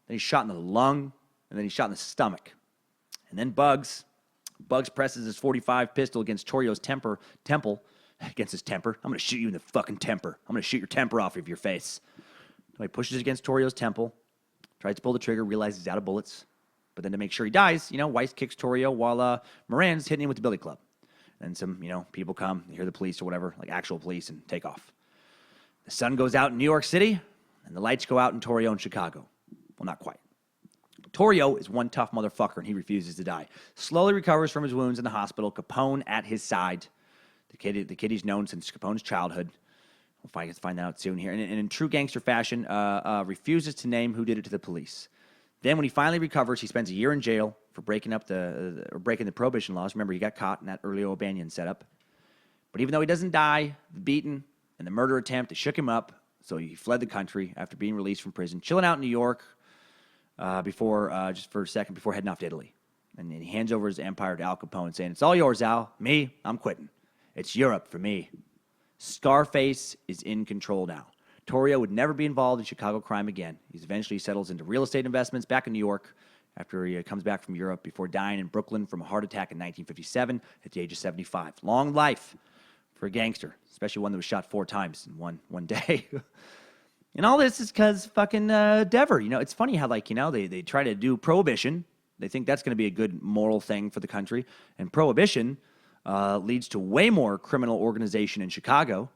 A: then he's shot in the lung, and then he's shot in the stomach. And then Bugs presses his .45 pistol against Torrio's temple. Against his temper. I'm going to shoot you in the fucking temper. I'm going to shoot your temper off of your face. So he pushes against Torrio's temple, tries to pull the trigger, realizes he's out of bullets. But then to make sure he dies, Weiss kicks Torrio while Moran's hitting him with the billy club. And some, people come, they hear the police or whatever, like actual police, and take off. The sun goes out in New York City, and the lights go out in Torrio and Chicago. Well, not quite. Torrio is one tough motherfucker, and he refuses to die. Slowly recovers from his wounds in the hospital, Capone at his side. The kid he's known since Capone's childhood. We'll find that out soon here. And in true gangster fashion, refuses to name who did it to the police. Then when he finally recovers, he spends a year in jail for breaking the prohibition laws. Remember, he got caught in that early O'Banion setup. But even though he doesn't die, the beating and the murder attempt, it shook him up. So he fled the country after being released from prison, chilling out in New York just for a second before heading off to Italy. And he hands over his empire to Al Capone, saying, "It's all yours, Al. Me, I'm quitting. It's Europe for me." Scarface is in control now. Torrio would never be involved in Chicago crime again. He eventually settles into real estate investments back in New York after he comes back from Europe before dying in Brooklyn from a heart attack in 1957 at the age of 75. Long life for a gangster, especially one that was shot 4 times in one day. And all this is because fucking Dever. It's funny how, they try to do prohibition. They think that's going to be a good moral thing for the country. And prohibition leads to way more criminal organization in Chicago,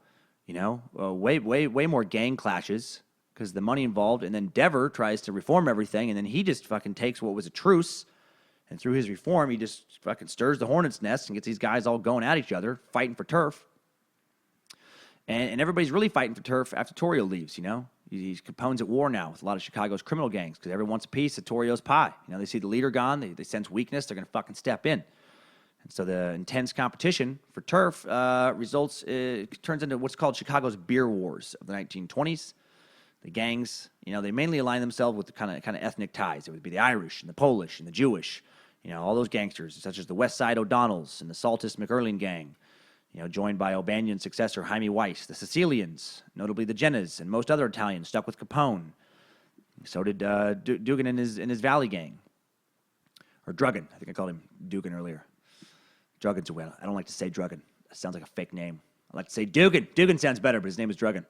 A: way more gang clashes because the money involved. And then Dever tries to reform everything, and then he just fucking takes what was a truce, and through his reform, he just fucking stirs the hornet's nest and gets these guys all going at each other, fighting for turf. And everybody's really fighting for turf after Torrio leaves, Capone's at war now with a lot of Chicago's criminal gangs because everyone wants a piece of Torrio's pie. They see the leader gone, they sense weakness, they're going to fucking step in. And so the intense competition for turf turns into what's called Chicago's beer wars of the 1920s. The gangs, they mainly align themselves with the kind of ethnic ties. It would be the Irish and the Polish and the Jewish, all those gangsters, such as the West Side O'Donnells and the Saltus McErling gang, joined by O'Banion's successor Jaime Weiss, the Sicilians, notably the Jennas, and most other Italians stuck with Capone. So did Dugan and his Valley gang. Or Drugan. I think I called him Dugan earlier. Drugan's a whale. I don't like to say Drugan. That sounds like a fake name. I like to say Dugan. Dugan sounds better, but his name is Drugan.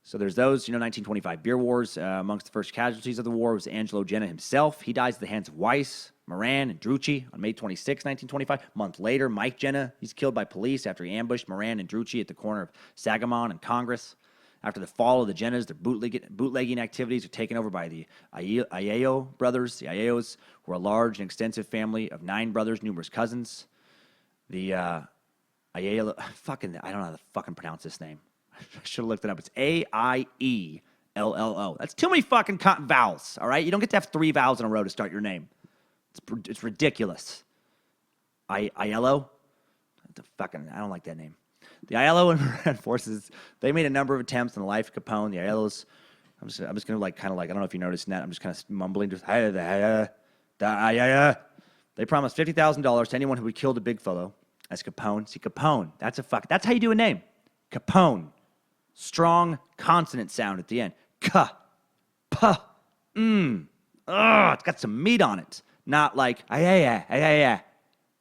A: So there's those, 1925 beer wars. Amongst the first casualties of the war was Angelo Jenna himself. He dies at the hands of Weiss, Moran, and Drucci on May 26, 1925. A month later, Mike Jenna, he's killed by police after he ambushed Moran and Drucci at the corner of Sagamon and Congress. After the fall of the Jennas, their bootlegging activities are taken over by the Ayala brothers. The Ayalos were a large and extensive family of 9 brothers, numerous cousins. The Ayala, I don't know how to fucking pronounce this name. I should have looked it up. It's Aieello. That's too many fucking vowels, all right? You don't get to have 3 vowels in a row to start your name. It's ridiculous. Aiello? I don't like that name. The Aiello and Moran forces, they made a number of attempts on the life of Capone. The Aiellos, I'm just going to I don't know if you noticed that. I'm just kind of mumbling. They promised $50,000 to anyone who would kill the big fellow as Capone. See, Capone, that's how you do a name. Capone. Strong consonant sound at the end. Ka. Pa. It's got some meat on it. Not like, ayaya.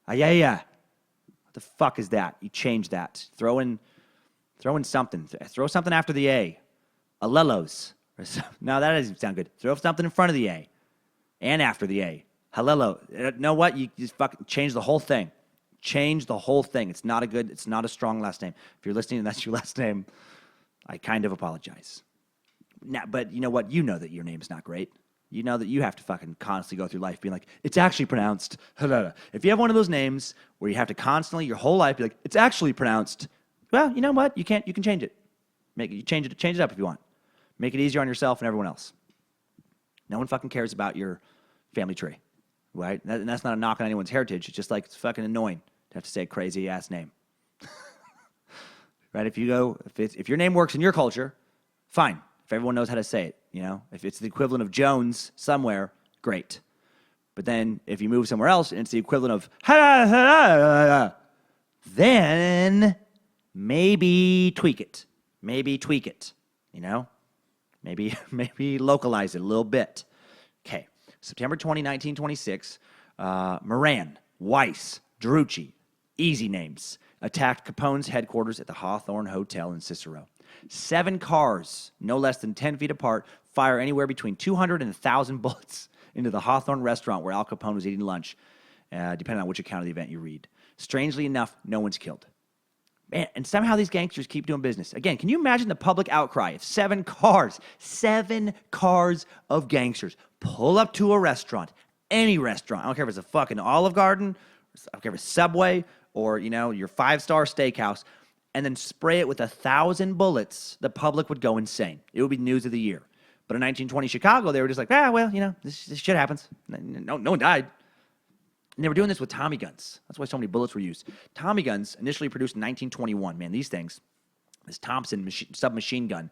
A: What the fuck is that? You change that. Throw in something. Throw something after the A. Alelos. No, that doesn't sound good. Throw something in front of the A. And after the A. Halelo. You know what? You just fucking change the whole thing. Change the whole thing. It's not a strong last name. If you're listening and that's your last name, I kind of apologize. Now, but you know what? You know that your name's not great. You know that you have to fucking constantly go through life being like, it's actually pronounced. If you have one of those names where you have to constantly, your whole life, be like, it's actually pronounced. Well, you know what? You can change it. Change it up if you want. Make it easier on yourself and everyone else. No one fucking cares about your family tree, right? And that's not a knock on anyone's heritage. It's just like, it's fucking annoying to have to say a crazy ass name. Right? If your name works in your culture, fine. If everyone knows how to say it, you know, if it's the equivalent of Jones somewhere, great. But then if you move somewhere else and it's the equivalent of then maybe tweak it. You know, maybe localize it a little bit. Okay, September 20, 1926, Moran, Weiss, Drucci, easy names, attacked Capone's headquarters at the Hawthorne Hotel in Cicero. 7 cars, no less than 10 feet apart, fire anywhere between 200 and 1,000 bullets into the Hawthorne restaurant where Al Capone was eating lunch, depending on which account of the event you read. Strangely enough, no one's killed. Man, and somehow these gangsters keep doing business. Again, can you imagine the public outcry if 7 cars of gangsters pull up to a restaurant, any restaurant, I don't care if it's a fucking Olive Garden, I don't care if it's Subway, or, you know, your 5-star steakhouse, and then spray it with 1,000 bullets, the public would go insane. It would be news of the year. But in 1920 Chicago, they were just like, well, you know, this shit happens. No one died. And they were doing this with Tommy guns. That's why so many bullets were used. Tommy guns, initially produced in 1921. Man, these things, this Thompson submachine gun,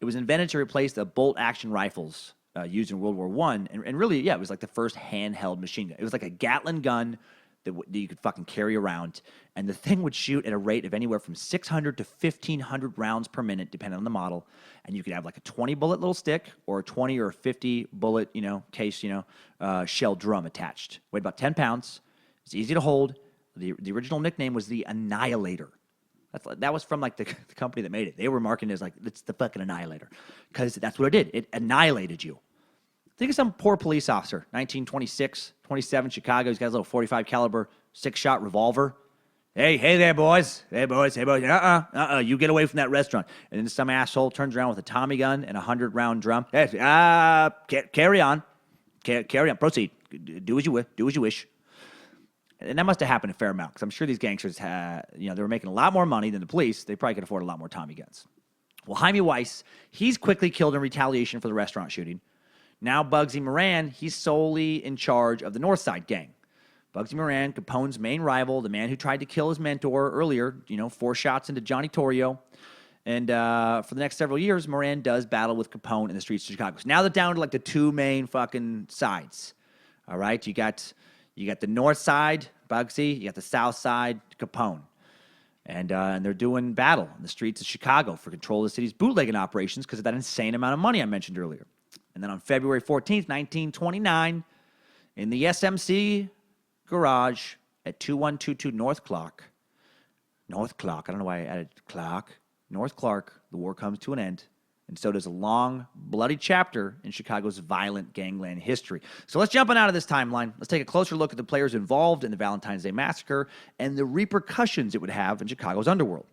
A: it was invented to replace the bolt-action rifles used in World War I. And really, yeah, it was like the first handheld machine gun. It was like a Gatling gun that you could fucking carry around. And the thing would shoot at a rate of anywhere from 600 to 1,500 rounds per minute, depending on the model. And you could have like a 20-bullet little stick or a 20 or a 50-bullet, case, shell drum attached. Weighed about 10 pounds. It's easy to hold. The original nickname was the Annihilator. That was from like the company that made it. They were marketing it as like, it's the fucking Annihilator. Because that's what it did. It annihilated you. Think of some poor police officer, 1926, 27, Chicago. He's got his little 45 caliber 6-shot revolver. Hey there, boys. Hey, boys. You get away from that restaurant. And then some asshole turns around with a Tommy gun and a 100-round drum. Hey, carry on. Carry on. Proceed. Do as you wish. And that must have happened a fair amount, because I'm sure these gangsters they were making a lot more money than the police. They probably could afford a lot more Tommy guns. Well, Jaime Weiss, he's quickly killed in retaliation for the restaurant shooting. Now Bugsy Moran, he's solely in charge of the North Side gang. Bugsy Moran, Capone's main rival, the man who tried to kill his mentor earlier, 4 shots into Johnny Torrio. And for the next several years, Moran does battle with Capone in the streets of Chicago. So now they're down to like the 2 main fucking sides. All right? You got the North Side, Bugsy. You got the South Side, Capone. And they're doing battle in the streets of Chicago for control of the city's bootlegging operations because of that insane amount of money I mentioned earlier. And then on February 14th, 1929, in the SMC garage at 2122 North Clark, I don't know why I added clock, North Clark, the war comes to an end. And so does a long, bloody chapter in Chicago's violent gangland history. So let's jump on out of this timeline. Let's take a closer look at the players involved in the Valentine's Day Massacre and the repercussions it would have in Chicago's underworld.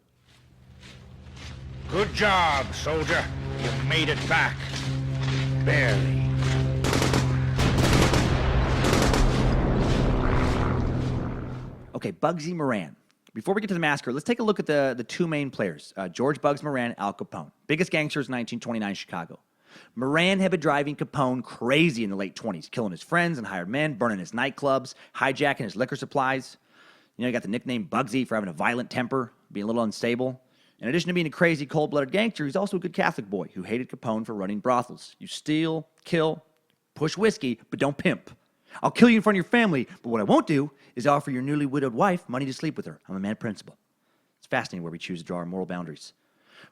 C: Good job, soldier. You made it back. Barely.
A: Okay, Bugsy Moran. Before we get to the massacre, let's take a look at the two main players, George Bugs Moran, Al Capone. Biggest gangsters in 1929 Chicago. Moran had been driving Capone crazy in the late 20s, killing his friends and hired men, burning his nightclubs, hijacking his liquor supplies. You know, he got the nickname Bugsy for having a violent temper, being a little unstable. In addition to being a crazy, cold-blooded gangster, he's also a good Catholic boy who hated Capone for running brothels. You steal, kill, push whiskey, but don't pimp. I'll kill you in front of your family, but what I won't do is offer your newly widowed wife money to sleep with her. I'm a man of principle. It's fascinating where we choose to draw our moral boundaries.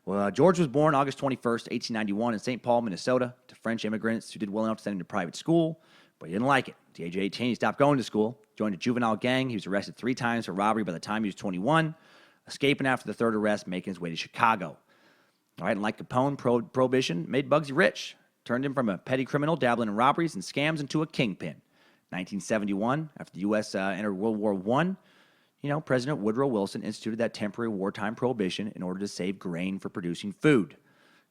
A: Well, George was born August 21st, 1891 in St. Paul, Minnesota, to French immigrants who did well enough to send him to private school, but he didn't like it. At the age of 18, he stopped going to school, joined a juvenile gang. He was arrested 3 times for robbery by the time he was 21, escaping after the third arrest, making his way to Chicago. All right, and like Capone, Prohibition made Bugsy rich, turned him from a petty criminal dabbling in robberies and scams into a kingpin. 1971, after the U.S. Entered World War I, President Woodrow Wilson instituted that temporary wartime prohibition in order to save grain for producing food.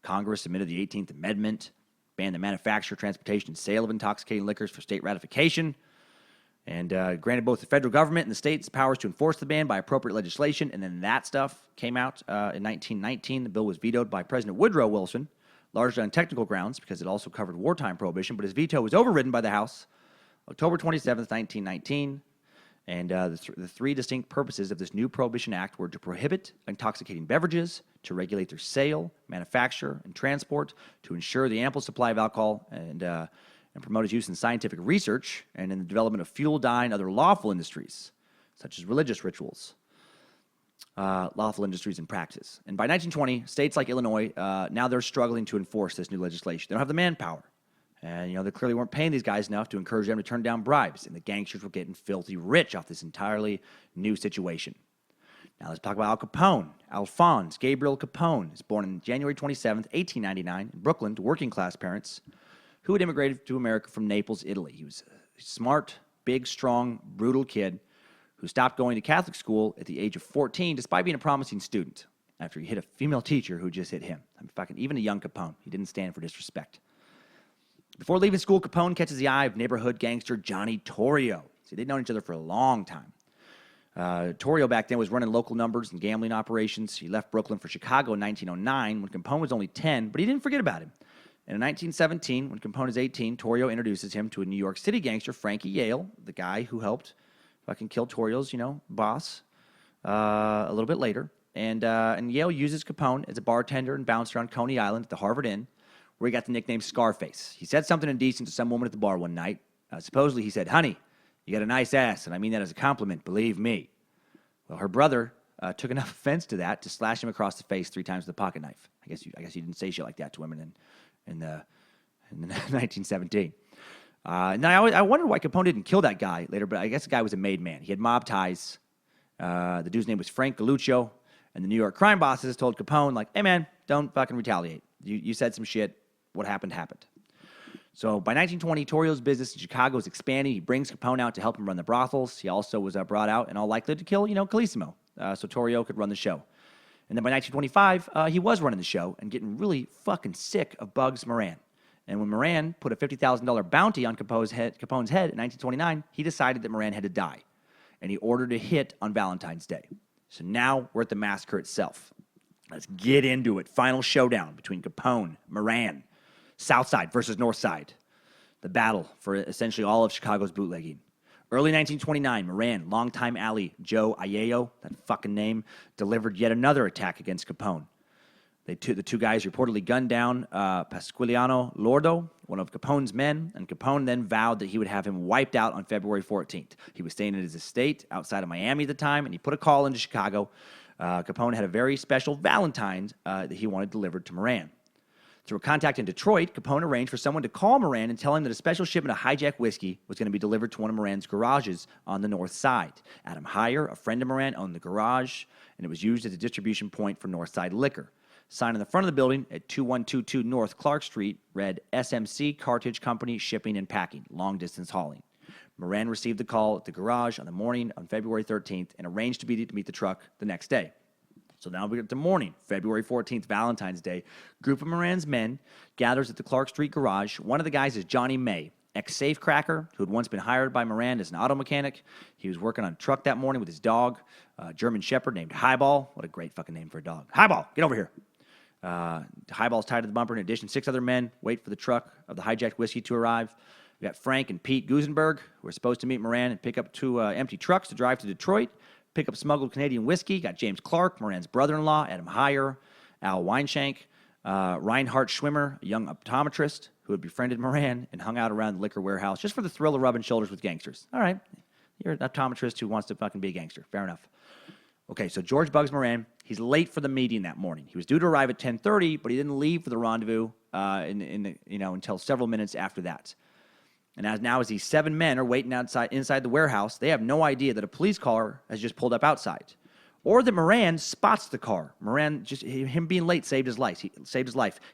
A: Congress submitted the 18th Amendment, banned the manufacture, transportation, and sale of intoxicating liquors for state ratification, and granted both the federal government and the states powers to enforce the ban by appropriate legislation. And then that stuff came out in 1919. The bill was vetoed by President Woodrow Wilson, largely on technical grounds because it also covered wartime prohibition, but his veto was overridden by the House October 27th, 1919, and the 3 distinct purposes of this new Prohibition Act were to prohibit intoxicating beverages, to regulate their sale, manufacture, and transport, to ensure the ample supply of alcohol, and promote its use in scientific research and in the development of fuel, dye, and other lawful industries, such as religious rituals, lawful industries and practice. And by 1920, states like Illinois, now they're struggling to enforce this new legislation. They don't have the manpower. And, they clearly weren't paying these guys enough to encourage them to turn down bribes. And the gangsters were getting filthy rich off this entirely new situation. Now let's talk about Al Capone. Alphonse Gabriel Capone is born on January 27th, 1899 in Brooklyn to working-class parents who had immigrated to America from Naples, Italy. He was a smart, big, strong, brutal kid who stopped going to Catholic school at the age of 14 despite being a promising student after he hit a female teacher who just hit him. Even a young Capone. He didn't stand for disrespect. Before leaving school, Capone catches the eye of neighborhood gangster Johnny Torrio. See, they'd known each other for a long time. Torrio back then was running local numbers and gambling operations. He left Brooklyn for Chicago in 1909 when Capone was only 10, but he didn't forget about him. And in 1917, when Capone is 18, Torrio introduces him to a New York City gangster, Frankie Yale, the guy who helped kill Torrio's, boss a little bit later. And Yale uses Capone as a bartender and bouncer on Coney Island at the Harvard Inn, where he got the nickname Scarface. He said something indecent to some woman at the bar one night. Supposedly, he said, "Honey, you got a nice ass, and I mean that as a compliment, believe me." Well, her brother took enough offense to that to slash him across the face 3 times with a pocket knife. I guess you didn't say shit like that to women in 1917. Now, I wondered why Capone didn't kill that guy later, but I guess the guy was a made man. He had mob ties. The dude's name was Frank Galluccio, and the New York crime bosses told Capone, "Hey, man, don't fucking retaliate. You said some shit. What happened, happened." So by 1920, Torrio's business in Chicago is expanding. He brings Capone out to help him run the brothels. He also was brought out in all likelihood to kill, Calissimo, so Torrio could run the show. And then by 1925, he was running the show and getting really fucking sick of Bugs Moran. And when Moran put a $50,000 bounty on Capone's head in 1929, he decided that Moran had to die. And he ordered a hit on Valentine's Day. So now we're at the massacre itself. Let's get into it. Final showdown between Capone, Moran, South Side versus North Side. The battle for essentially all of Chicago's bootlegging. Early 1929, Moran, longtime ally Joe Aiello, that fucking name, delivered yet another attack against Capone. The two guys reportedly gunned down Pasquiliano Lordo, one of Capone's men, and Capone then vowed that he would have him wiped out on February 14th. He was staying at his estate outside of Miami at the time, and he put a call into Chicago. Capone had a very special Valentine that he wanted delivered to Moran. Through a contact in Detroit, Capone arranged for someone to call Moran and tell him that a special shipment of hijacked whiskey was going to be delivered to one of Moran's garages on the north side. Adam Heyer, a friend of Moran, owned the garage, and it was used as a distribution point for North Side Liquor. Sign on the front of the building at 2122 North Clark Street read SMC Cartage Company Shipping and Packing, long distance hauling. Moran received the call at the garage on the morning on February 13th and arranged to meet the truck the next day. So now we get to morning, February 14th, Valentine's Day. Group of Moran's men gathers at the Clark Street garage. One of the guys is Johnny May, ex-safecracker who had once been hired by Moran as an auto mechanic. He was working on a truck that morning with his dog, a German Shepherd named Highball. What a great fucking name for a dog. Highball, get over here. Highball's tied to the bumper. In addition, 6 other men wait for the truck of the hijacked whiskey to arrive. We got Frank and Pete Gusenberg, who are supposed to meet Moran and pick up 2 empty trucks to drive to Detroit, pick up smuggled Canadian whiskey. Got James Clark, Moran's brother-in-law, Adam Heyer, Al Weinshank, Reinhard Schwimmer, a young optometrist who had befriended Moran and hung out around the liquor warehouse just for the thrill of rubbing shoulders with gangsters. All right, you're an optometrist who wants to fucking be a gangster. Fair enough. Okay, so George bugs Moran. He's late for the meeting that morning. He was due to arrive at 10:30, but he didn't leave for the rendezvous until several minutes after that. And as these 7 men are waiting inside the warehouse, they have no idea that a police car has just pulled up outside, or that Moran spots the car. Moran, him being late saved his life.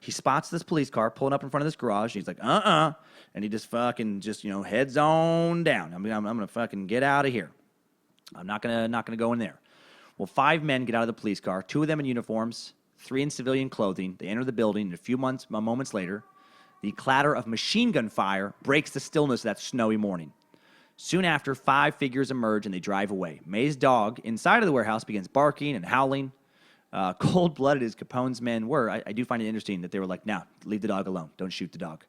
A: He spots this police car pulling up in front of this garage. He's like, and he just heads on down. I'm gonna fucking get out of here. I'm not gonna go in there. Well, 5 men get out of the police car. 2 of them in uniforms, 3 in civilian clothing. They enter the building, and a few moments later, the clatter of machine gun fire breaks the stillness of that snowy morning. Soon after, 5 figures emerge, and they drive away. May's dog, inside of the warehouse, begins barking and howling. Cold-blooded as Capone's men were, I do find it interesting that they were like, "No, leave the dog alone. Don't shoot the dog."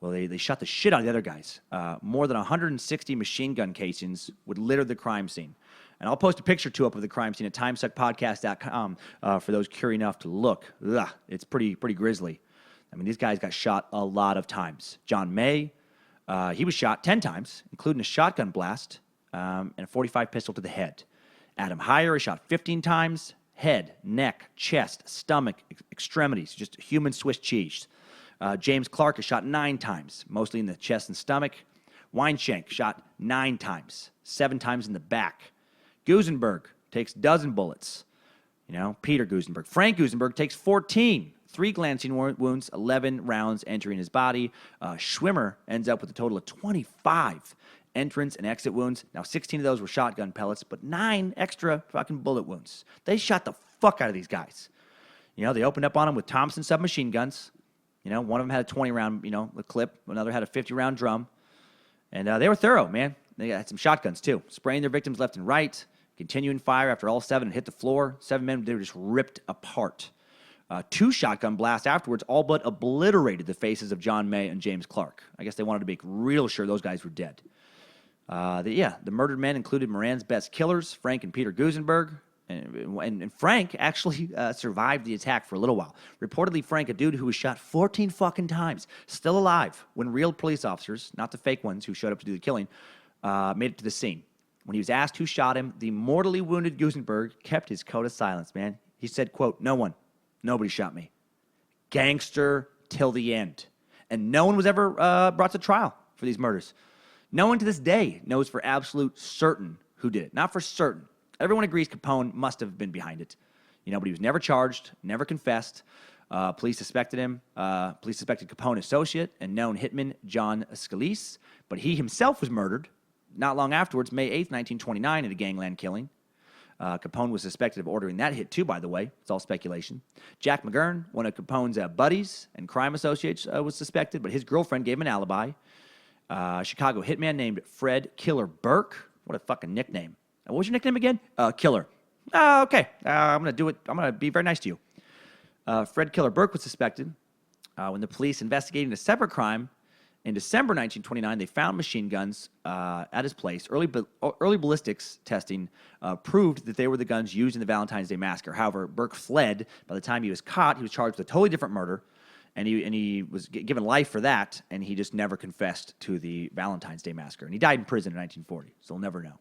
A: Well, they shot the shit out of the other guys. More than 160 machine gun casings would litter the crime scene. And I'll post a picture, too, up of the crime scene at timesuckpodcast.com for those curious enough to look. Ugh, it's pretty grisly. I mean, these guys got shot a lot of times. John May, he was shot 10 times, including a shotgun blast and a .45 pistol to the head. Adam Heyer is shot 15 times, head, neck, chest, stomach, extremities, just human Swiss cheese. James Clark is shot 9 times, mostly in the chest and stomach. Weinshank shot 9 times, 7 times in the back. Gusenberg takes 12 bullets. Peter Gusenberg. Frank Gusenberg takes 14. 3 glancing wounds, 11 rounds entering his body. Schwimmer ends up with a total of 25 entrance and exit wounds. Now, 16 of those were shotgun pellets, but 9 extra fucking bullet wounds. They shot the fuck out of these guys. They opened up on them with Thompson submachine guns. One of them had a 20-round, clip. Another had a 50-round drum. And they were thorough, man. They had some shotguns, too, spraying their victims left and right, continuing fire after all 7 had hit the floor. 7 men, they were just ripped apart. 2 shotgun blasts afterwards all but obliterated the faces of John May and James Clark. I guess they wanted to make real sure those guys were dead. The murdered men included Moran's best killers, Frank and Peter Gusenberg. And Frank actually survived the attack for a little while. Reportedly, Frank, a dude who was shot 14 fucking times, still alive when real police officers, not the fake ones who showed up to do the killing, made it to the scene. When he was asked who shot him, the mortally wounded Gusenberg kept his code of silence, man. He said, quote, "No one. Nobody shot me. Gangster till the end." And no one was ever brought to trial for these murders. No one to this day knows for absolute certain who did it. Not for certain. Everyone agrees Capone must have been behind it. But he was never charged, never confessed. Police suspected him. Police suspected Capone associate and known hitman John Scalise, but he himself was murdered not long afterwards, May 8th, 1929, in a gangland killing. Capone was suspected of ordering that hit, too, by the way. It's all speculation. Jack McGurn, one of Capone's buddies and crime associates, was suspected, but his girlfriend gave him an alibi. Chicago hitman named Fred Killer Burke. What a fucking nickname. What was your nickname again? Killer. Okay. I'm going to do it. I'm going to be very nice to you. Fred Killer Burke was suspected. When the police investigated a separate crime in December 1929, they found machine guns at his place. Early ballistics testing proved that they were the guns used in the Valentine's Day Massacre. However, Burke fled. By the time he was caught, he was charged with a totally different murder, and he was given life for that, and he just never confessed to the Valentine's Day Massacre. And he died in prison in 1940, so we'll never know.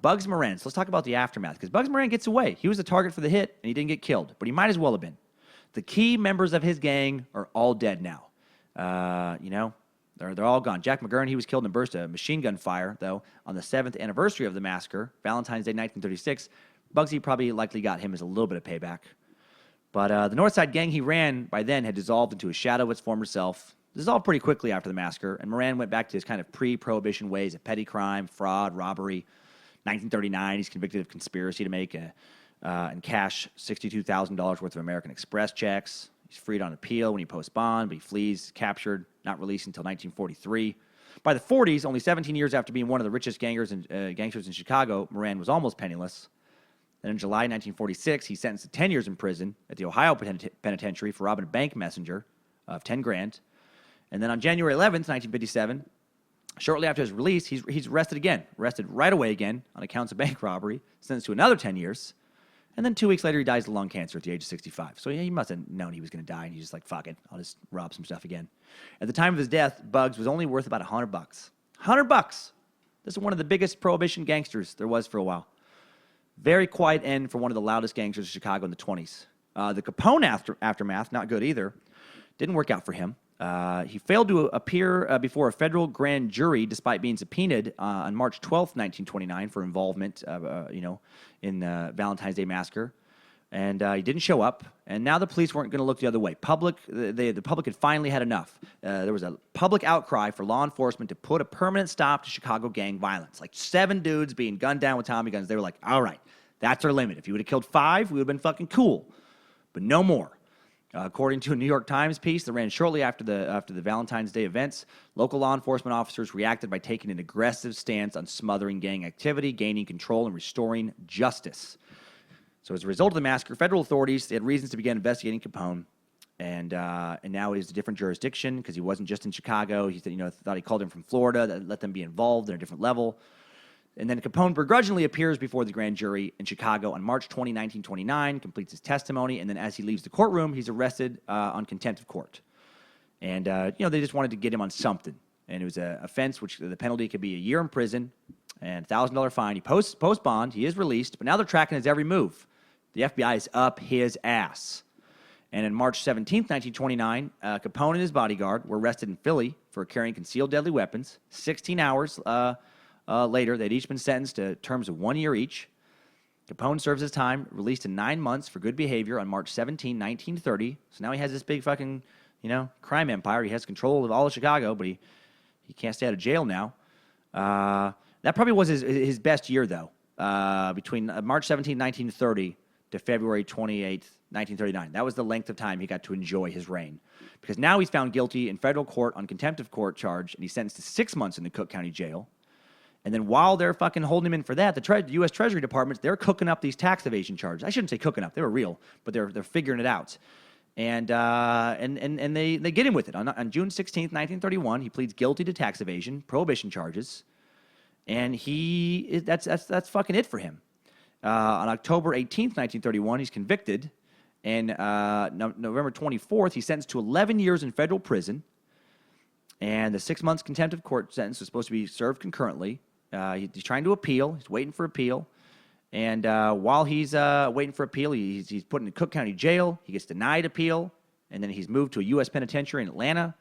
A: Bugs Moran. So let's talk about the aftermath, because Bugs Moran gets away. He was the target for the hit, and he didn't get killed, but he might as well have been. The key members of his gang are all dead now. They're all gone. Jack McGurn, he was killed in a burst of machine gun fire, though, on the 7th anniversary of the massacre, Valentine's Day, 1936. Bugsy probably likely got him as a little bit of payback. But the Northside gang he ran by then had dissolved into a shadow of its former self. Dissolved pretty quickly after the massacre, and Moran went back to his kind of pre-prohibition ways of petty crime, fraud, robbery. 1939, he's convicted of conspiracy to make and cash $62,000 worth of American Express checks. He's freed on appeal when he posts bond, but he flees, captured, not released until 1943. By the 40s, only 17 years after being one of the richest gangsters in Chicago, Moran was almost penniless. Then in July 1946, he's sentenced to 10 years in prison at the Ohio Penitentiary for robbing a bank messenger of 10 grand. And then on January 11th, 1957, shortly after his release, he's arrested right away again on accounts of bank robbery, sentenced to another 10 years. And then 2 weeks later, he dies of lung cancer at the age of 65. So yeah, he must have known he was going to die, and he's just like, fuck it, I'll just rob some stuff again. At the time of his death, Bugs was only worth about $100. $100! This is one of the biggest Prohibition gangsters there was for a while. Very quiet end for one of the loudest gangsters of Chicago in the 20s. The Capone aftermath, not good either. Didn't work out for him. He failed to appear before a federal grand jury despite being subpoenaed on March 12th, 1929 for involvement, in the Valentine's Day Massacre. And he didn't show up. And now the police weren't going to look the other way. The public had finally had enough. There was a public outcry for law enforcement to put a permanent stop to Chicago gang violence. Like 7 dudes being gunned down with Tommy guns. They were like, all right, that's our limit. If you would have killed 5, we would have been fucking cool. But no more. According to a New York Times piece that ran shortly after the Valentine's Day events, local law enforcement officers reacted by taking an aggressive stance on smothering gang activity, gaining control, and restoring justice. So as a result of the massacre, federal authorities they had reasons to begin investigating Capone, and now it is a different jurisdiction because he wasn't just in Chicago. He thought he called him from Florida, that let them be involved at a different level. And then Capone begrudgingly appears before the grand jury in Chicago on March 20, 1929, completes his testimony, and then as he leaves the courtroom, he's arrested on contempt of court. And, they just wanted to get him on something. And it was an offense which the penalty could be a year in prison and $1,000 fine. He posts bond. He is released, but now they're tracking his every move. The FBI is up his ass. And on March 17, 1929, Capone and his bodyguard were arrested in Philly for carrying concealed deadly weapons. 16 hours later, they'd each been sentenced to terms of 1 year each. Capone serves his time, released in 9 months for good behavior on March 17, 1930. So now he has this big fucking, crime empire. He has control of all of Chicago, but he can't stay out of jail now. That probably was his best year, though, between March 17, 1930 to February 28, 1939. That was the length of time he got to enjoy his reign. Because now he's found guilty in federal court on contempt of court charge, and he's sentenced to 6 months in the Cook County Jail. And then while they're fucking holding him in for that, the U.S. Treasury Department, they're cooking up these tax evasion charges. I shouldn't say cooking up; they were real, but they're figuring it out. And they get him with it. On June 16th, 1931, he pleads guilty to tax evasion, prohibition charges, and that's fucking it for him. On October 18th, 1931, he's convicted, and November 24th, he's sentenced to 11 years in federal prison, and the 6 months contempt of court sentence was supposed to be served concurrently. He's trying to appeal. He's waiting for appeal. And while he's waiting for appeal, he's put in the Cook County Jail. He gets denied appeal. And then he's moved to a U.S. penitentiary in Atlanta.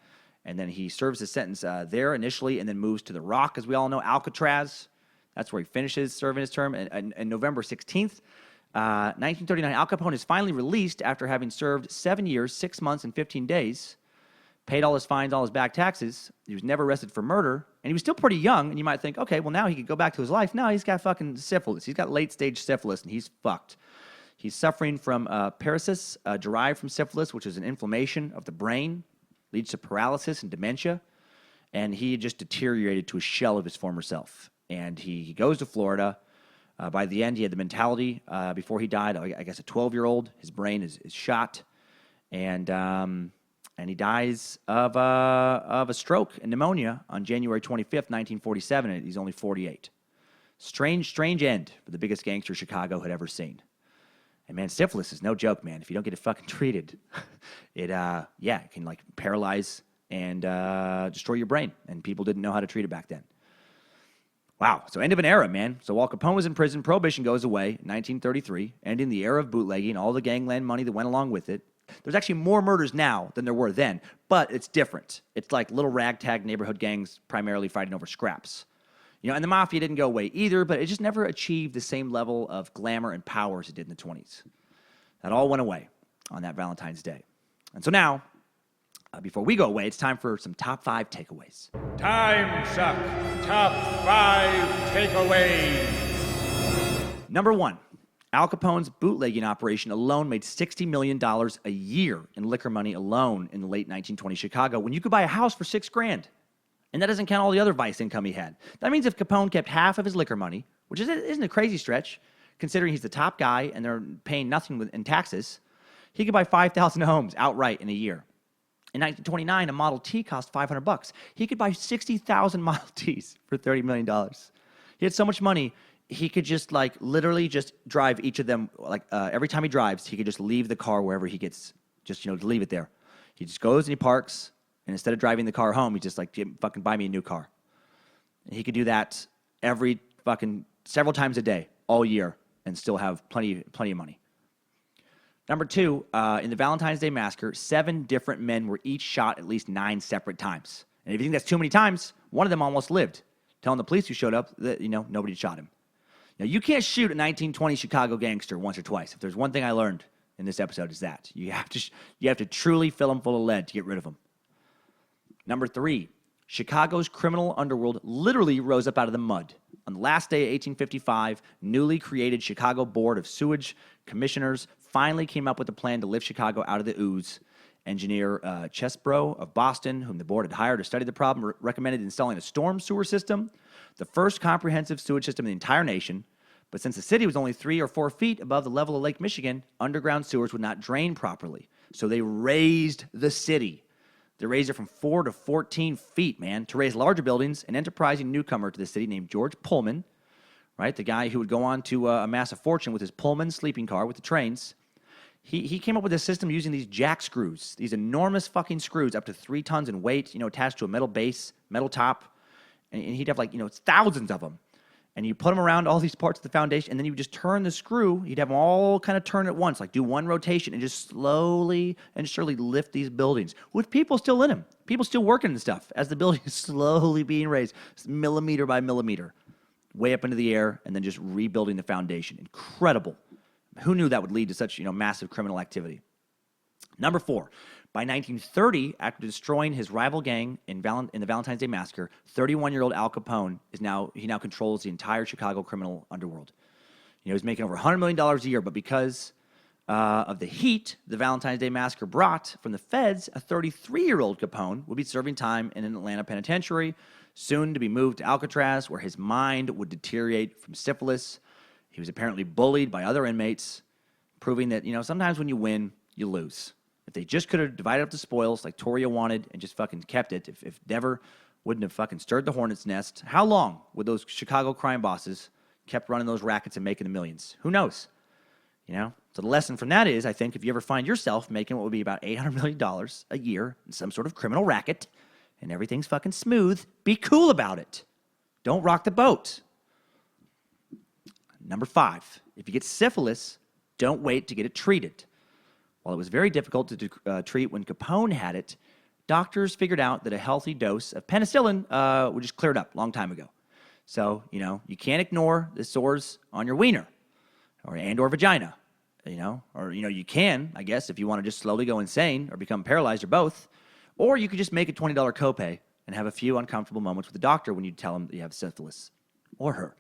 A: And then he serves his sentence there initially and then moves to the Rock, as we all know, Alcatraz. That's where he finishes serving his term. And November 16th, 1939, Al Capone is finally released after having served 7 years, 6 months, and 15 days. Paid all his fines, all his back taxes. He was never arrested for murder. And he was still pretty young. And you might think, okay, well, now he could go back to his life. No, he's got fucking syphilis. He's got late-stage syphilis, and he's fucked. He's suffering from paresis, derived from syphilis, which is an inflammation of the brain, leads to paralysis and dementia. And he just deteriorated to a shell of his former self. And he goes to Florida. By the end, he had the mentality, before he died, I guess a 12-year-old. His brain is shot. And he dies of a stroke and pneumonia on January 25th, 1947, and he's only 48. Strange end for the biggest gangster Chicago had ever seen. And man, syphilis is no joke, man. If you don't get it fucking treated, it can like paralyze and destroy your brain. And people didn't know how to treat it back then. Wow, so end of an era, man. So while Capone was in prison, Prohibition goes away in 1933, ending the era of bootlegging, all the gangland money that went along with it. There's actually more murders now than there were then, but it's different. It's like little ragtag neighborhood gangs primarily fighting over scraps. And the mafia didn't go away either, but it just never achieved the same level of glamour and power as it did in the 20s. That all went away on that Valentine's Day. And so now, before we go away, it's time for some top 5 takeaways.
C: Timesuck Top 5 Takeaways.
A: Number 1, Al Capone's bootlegging operation alone made $60 million a year in liquor money alone in the late 1920s Chicago, when you could buy a house for $6,000. And that doesn't count all the other vice income he had. That means if Capone kept half of his liquor money, which isn't a crazy stretch, considering he's the top guy and they're paying nothing in taxes, he could buy 5,000 homes outright in a year. In 1929, a Model T cost $500. He could buy 60,000 Model Ts for $30 million. He had so much money, he could just literally just drive each of them. Every time he drives, he could just leave the car wherever he gets, just leave it there. He just goes and he parks, and instead of driving the car home, he's just fucking buy me a new car. And he could do that every several times a day, all year, and still have plenty of money. Number 2, in the Valentine's Day Massacre, 7 different men were each shot at least 9 separate times. And if you think that's too many times, one of them almost lived, telling the police who showed up that, nobody shot him. Now, you can't shoot a 1920 Chicago gangster once or twice. If there's one thing I learned in this episode, is that you have to truly fill him full of lead to get rid of him. Number 3, Chicago's criminal underworld literally rose up out of the mud. On the last day of 1855, newly created Chicago Board of Sewage Commissioners finally came up with a plan to lift Chicago out of the ooze. Engineer Chesbrough of Boston, whom the board had hired to study the problem, recommended installing a storm sewer system, the first comprehensive sewage system in the entire nation. But since the city was only 3 or 4 feet above the level of Lake Michigan, underground sewers would not drain properly. So they raised the city. They raised it from 4 to 14 feet, man. To raise larger buildings, an enterprising newcomer to the city named George Pullman, right, the guy who would go on to amass a fortune with his Pullman sleeping car with the trains, he came up with a system using these jack screws, these enormous fucking screws up to 3 tons in weight, attached to a metal base, metal top, and he'd have thousands of them. And you put them around all these parts of the foundation, and then you would just turn the screw. You'd have them all kind of turn at once, do one rotation, and just slowly and surely lift these buildings with people still in them, people still working and stuff, as the building is slowly being raised, millimeter by millimeter, way up into the air, and then just rebuilding the foundation. Incredible. Who knew that would lead to such, massive criminal activity? Number 4, by 1930, after destroying his rival gang in the Valentine's Day Massacre, 31-year-old Al Capone now controls the entire Chicago criminal underworld. He's making over $100 million a year, but because of the heat the Valentine's Day Massacre brought from the feds, a 33-year-old Capone would be serving time in an Atlanta penitentiary, soon to be moved to Alcatraz, where his mind would deteriorate from syphilis. He was apparently bullied by other inmates, proving that, sometimes when you win, you lose. If they just could have divided up the spoils like Torrio wanted and just fucking kept it, if Dever wouldn't have fucking stirred the hornet's nest, how long would those Chicago crime bosses kept running those rackets and making the millions? Who knows? So the lesson from that is, I think, if you ever find yourself making what would be about $800 million a year in some sort of criminal racket and everything's fucking smooth, be cool about it. Don't rock the boat. Number 5, if you get syphilis, don't wait to get it treated. While it was very difficult to treat when Capone had it, doctors figured out that a healthy dose of penicillin would just clear it up a long time ago. So, you can't ignore the sores on your wiener or vagina, or you can, I guess, if you want to just slowly go insane or become paralyzed or both, or you could just make a $20 copay and have a few uncomfortable moments with the doctor when you tell him that you have syphilis or her,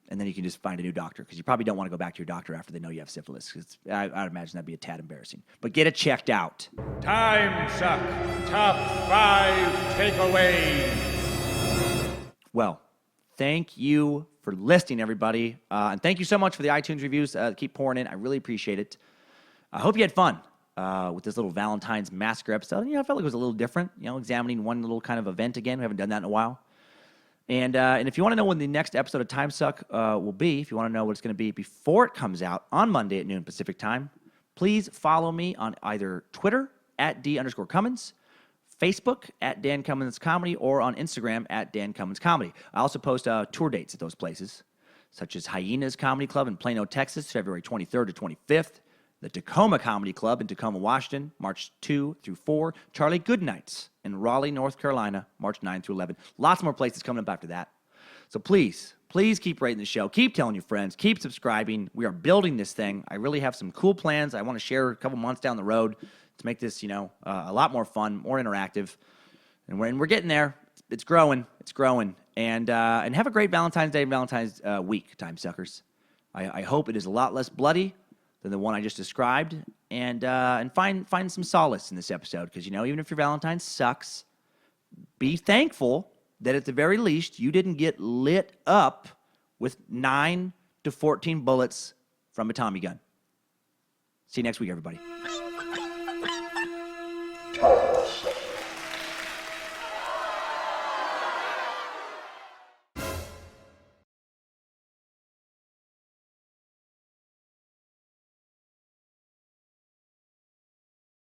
A: and then you can just find a new doctor, because you probably don't want to go back to your doctor after they know you have syphilis, because I'd imagine that'd be a tad embarrassing. But get it checked out.
C: Timesuck Top 5 Takeaways.
A: Well, thank you for listening, everybody. And thank you so much for the iTunes reviews. Keep pouring in. I really appreciate it. I hope you had fun with this little Valentine's Massacre episode. I felt like it was a little different, examining one little kind of event again. We haven't done that in a while. And if you want to know when the next episode of Timesuck will be, if you want to know what it's going to be before it comes out on Monday at noon Pacific time, please follow me on either Twitter @D_Cummins, Facebook @Dan Cummins Comedy, or on Instagram @Dan Cummins Comedy. I also post tour dates at those places, such as Hyenas Comedy Club in Plano, Texas, February 23rd to 25th. The Tacoma Comedy Club in Tacoma, Washington, March 2 through 4. Charlie Goodnights in Raleigh, North Carolina, March 9 through 11. Lots more places coming up after that. So please keep rating the show. Keep telling your friends. Keep subscribing. We are building this thing. I really have some cool plans I want to share a couple months down the road to make this, a lot more fun, more interactive. And we're getting there. It's growing. It's growing. And have a great Valentine's Day and Valentine's week, time suckers. I hope it is a lot less bloody than the one I just described, and find some solace in this episode, because, even if your Valentine sucks, be thankful that at the very least you didn't get lit up with 9 to 14 bullets from a Tommy gun. See you next week, everybody.